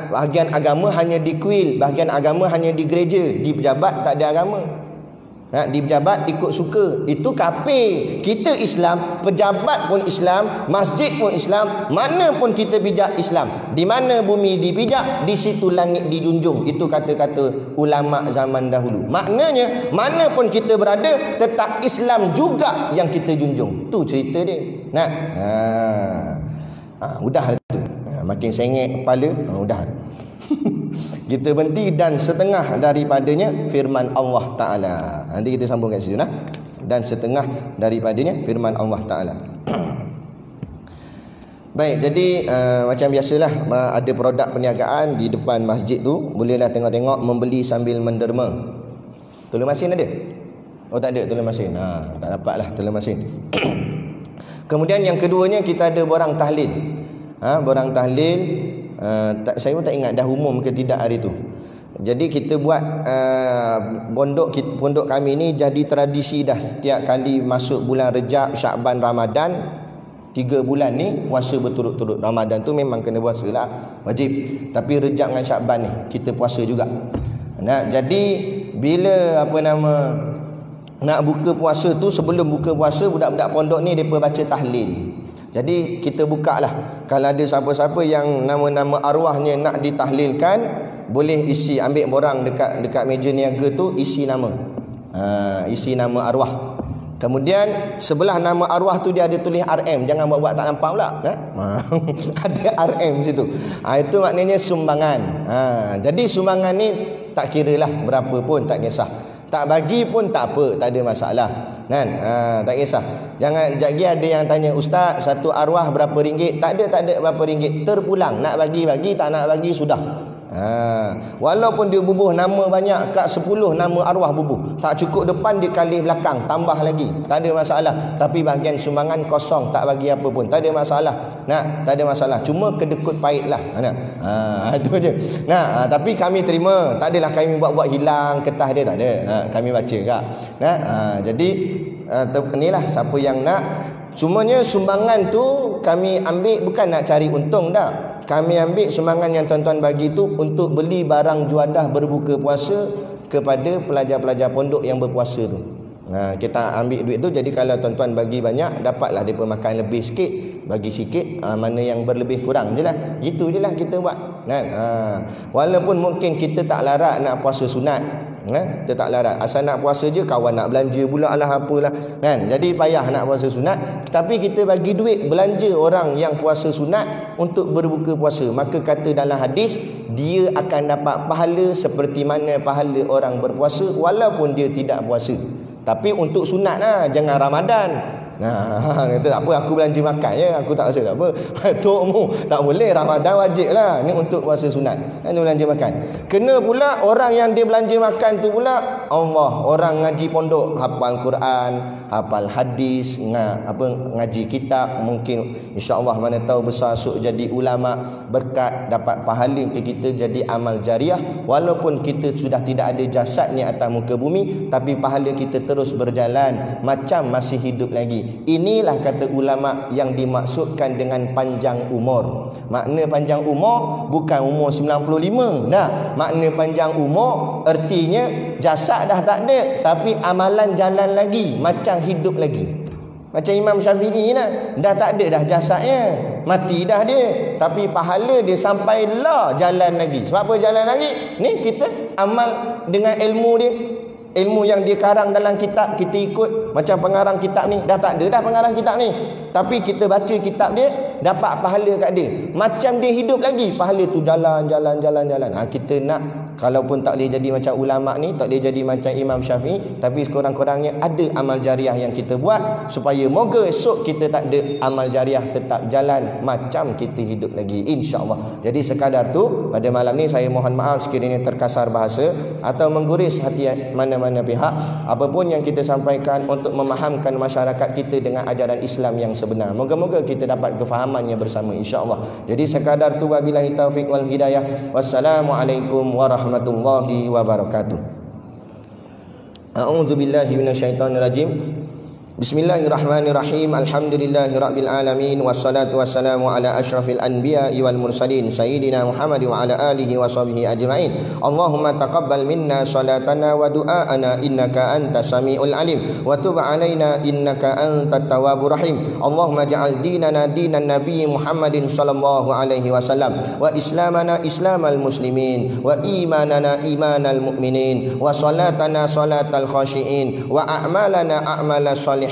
Speaker 1: bahagian agama hanya di kuil, bahagian agama hanya di gereja, di pejabat tak ada agama. Di pejabat ikut suka, itu kafir. Kita Islam, pejabat pun Islam, masjid pun Islam, mana pun kita pijak Islam. Di mana bumi dipijak, di situ langit dijunjung. Itu kata-kata ulama zaman dahulu. Maknanya mana pun kita berada, tetap Islam juga yang kita junjung. Tu cerita dia. Udah tu. Makin sengit kepala, udah. Kita berhenti. Dan setengah daripadanya firman Allah Ta'ala. Nanti kita sambung kat situ nah. Dan setengah daripadanya firman Allah Ta'ala. Baik, jadi macam biasalah, ada produk perniagaan di depan masjid tu. Bolehlah tengok-tengok, membeli sambil menderma. Tolong masin ada? Oh tak ada tolong masin. Tak dapatlah tolong masin. Kemudian yang keduanya, kita ada borang tahlil. Borang tahlil, saya pun tak ingat dah umum ke tidak hari tu. Jadi kita buat pondok kami ni jadi tradisi dah. Setiap kali masuk bulan Rejab, Syakban, Ramadan, 3 bulan ni puasa berturut-turut. Ramadan tu memang kena puasa lah, wajib. Tapi Rejab dengan Syakban ni kita puasa juga. Jadi bila nak buka puasa tu, sebelum buka puasa, budak-budak pondok ni mereka baca tahlil. Jadi kita buka lah, kalau ada siapa-siapa yang nama-nama arwahnya nak ditahlilkan, boleh isi, ambil borang dekat meja niaga tu, isi nama. Isi nama arwah. Kemudian sebelah nama arwah tu dia ada tulis RM. Jangan buat-buat tak nampak pula. Ada RM situ. Itu maknanya sumbangan. Jadi sumbangan ni tak kira lah berapa pun, tak kisah. Tak bagi pun tak apa, tak ada masalah. Tak kisah. Jangan lagi ada yang tanya, Ustaz, satu arwah berapa ringgit? Tak ada berapa ringgit. Terpulang, nak bagi, tak nak bagi sudah. Walaupun dia bubuh nama banyak, kat 10 nama arwah bubuh, tak cukup depan, dia kali belakang, tambah lagi, tak ada masalah. Tapi bahagian sumbangan kosong, tak bagi apa pun, tak ada masalah. Tak ada masalah. Cuma kedekut pahit lah. Itu je. Tapi kami terima. Tak adalah kami buat-buat hilang kertas dia, tak ada. Kami baca kak. Jadi inilah siapa yang nak. Cumanya sumbangan tu kami ambil bukan nak cari untung dah. Kami ambil sumbangan yang tuan-tuan bagi tu untuk beli barang juadah berbuka puasa kepada pelajar-pelajar pondok yang berpuasa tu. Kita ambil duit tu, jadi kalau tuan-tuan bagi banyak, dapatlah mereka makan lebih sikit, bagi sikit, mana yang berlebih kurang je lah. Gitu je lah kita buat. Walaupun mungkin kita tak larat nak puasa sunat, kita tak larat, asal nak puasa je, kawan nak belanja pula lah apalah, jadi payah nak puasa sunat. Tapi kita bagi duit belanja orang yang puasa sunat untuk berbuka puasa, maka kata dalam hadis, dia akan dapat pahala seperti mana pahala orang berpuasa walaupun dia tidak puasa. Tapi untuk sunat lah, jangan Ramadan. Kata tak apa, aku belanja makan je, aku tak rasa tak apa. Tokmu tak boleh, Ramadan wajib lah. Ni untuk puasa sunat, ni belanja makan. Kena pula orang yang dia belanja makan tu pula Allah, orang ngaji pondok, hafal Quran, hafal hadis, ngaji kitab, mungkin insya-Allah mana tahu besar sok jadi ulama, berkat dapat pahala ke kita jadi amal jariah. Walaupun kita sudah tidak ada jasadnya atas muka bumi, tapi pahala kita terus berjalan macam masih hidup lagi. Inilah kata ulama yang dimaksudkan dengan panjang umur. Makna panjang umur bukan umur 95. Makna panjang umur artinya jasad dah tak ada, tapi amalan jalan lagi, macam hidup lagi. Macam Imam Syafi'i dah tak ada dah jasadnya, mati dah dia, tapi pahala dia sampai lah jalan lagi. Sebab apa jalan lagi? Ni kita amal dengan ilmu dia. Ilmu yang dia karang dalam kitab, kita ikut. Macam pengarang kitab ni, dah tak ada dah pengarang kitab ni, tapi kita baca kitab dia, dapat pahala kat dia. Macam dia hidup lagi, pahala tu jalan. Kita nak, kalaupun tak boleh jadi macam ulama ni, tak boleh jadi macam Imam Syafi'i, tapi sekurang-kurangnya ada amal jariah yang kita buat, supaya moga esok kita tak ada amal jariah tetap jalan macam kita hidup lagi, insya-Allah. Jadi sekadar tu, pada malam ni saya mohon maaf sekiranya terkasar bahasa atau mengguris hati mana-mana pihak. Apapun yang kita sampaikan untuk memahamkan masyarakat kita dengan ajaran Islam yang sebenar, moga-moga kita dapat kefahamannya bersama, insya-Allah. Jadi sekadar tu, wabillahi taufik wal hidayah. Wassalamualaikum warahmatullahi wabarakatuh. A'udzubillahi minasyaitonirrajim. Bismillahirrahmanirrahim. Alhamdulillahirabbil alamin wassalatu wassalamu ala asyrafil anbiya'i wal mursalin sayyidina Muhammad wa ala alihi wa sahbihi ajma'in. Allahumma taqabbal minna salatana wa du'aana innaka antas samiul alim wa tub alaina innaka antat tawwabur rahim. Allahumma ja'al dinana dinan nabiy Muhammadin sallallahu alaihi wasallam wa islamana islamal muslimin wa imanana imanal mu'minin wa salatana salatal khashiin wa a'malana a'malas salihin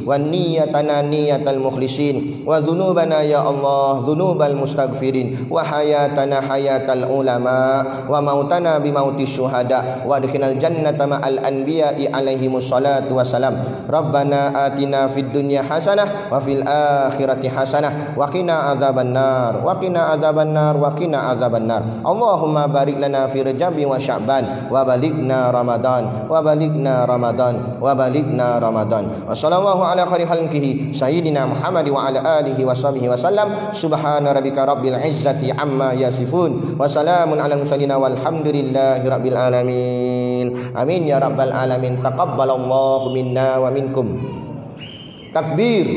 Speaker 1: wa niyatana niyatal mukhlisin wa dhunubana ya Allah dhunubal mustaghfirin wa hayatana hayatal ulama wa mautana bimautis syuhada wa adkhilal jannata ma'al anbiya'i alaihimus salatu wassalam. Rabbana atina fid dunya hasanah wa fil akhirati hasanah wa qina adzabannar wa qina adzabannar wa qina adzabannar. Allahumma barik lana fi Rajabi wa Sya'ban wa balighna Ramadan wa balighna Ramadan wa balighna Ramadan. Sallallahu ala khairi khalqihi sayyidina Muhammad wa ala alihi wa sahbihi wa sallam. Subhana rabbika rabbil izzati amma yasifun wa salamun ala mursalin walhamdulillahi rabbil alamin. Amin ya rabbal alamin. Taqabbalallahu minna wa minkum. Takbir.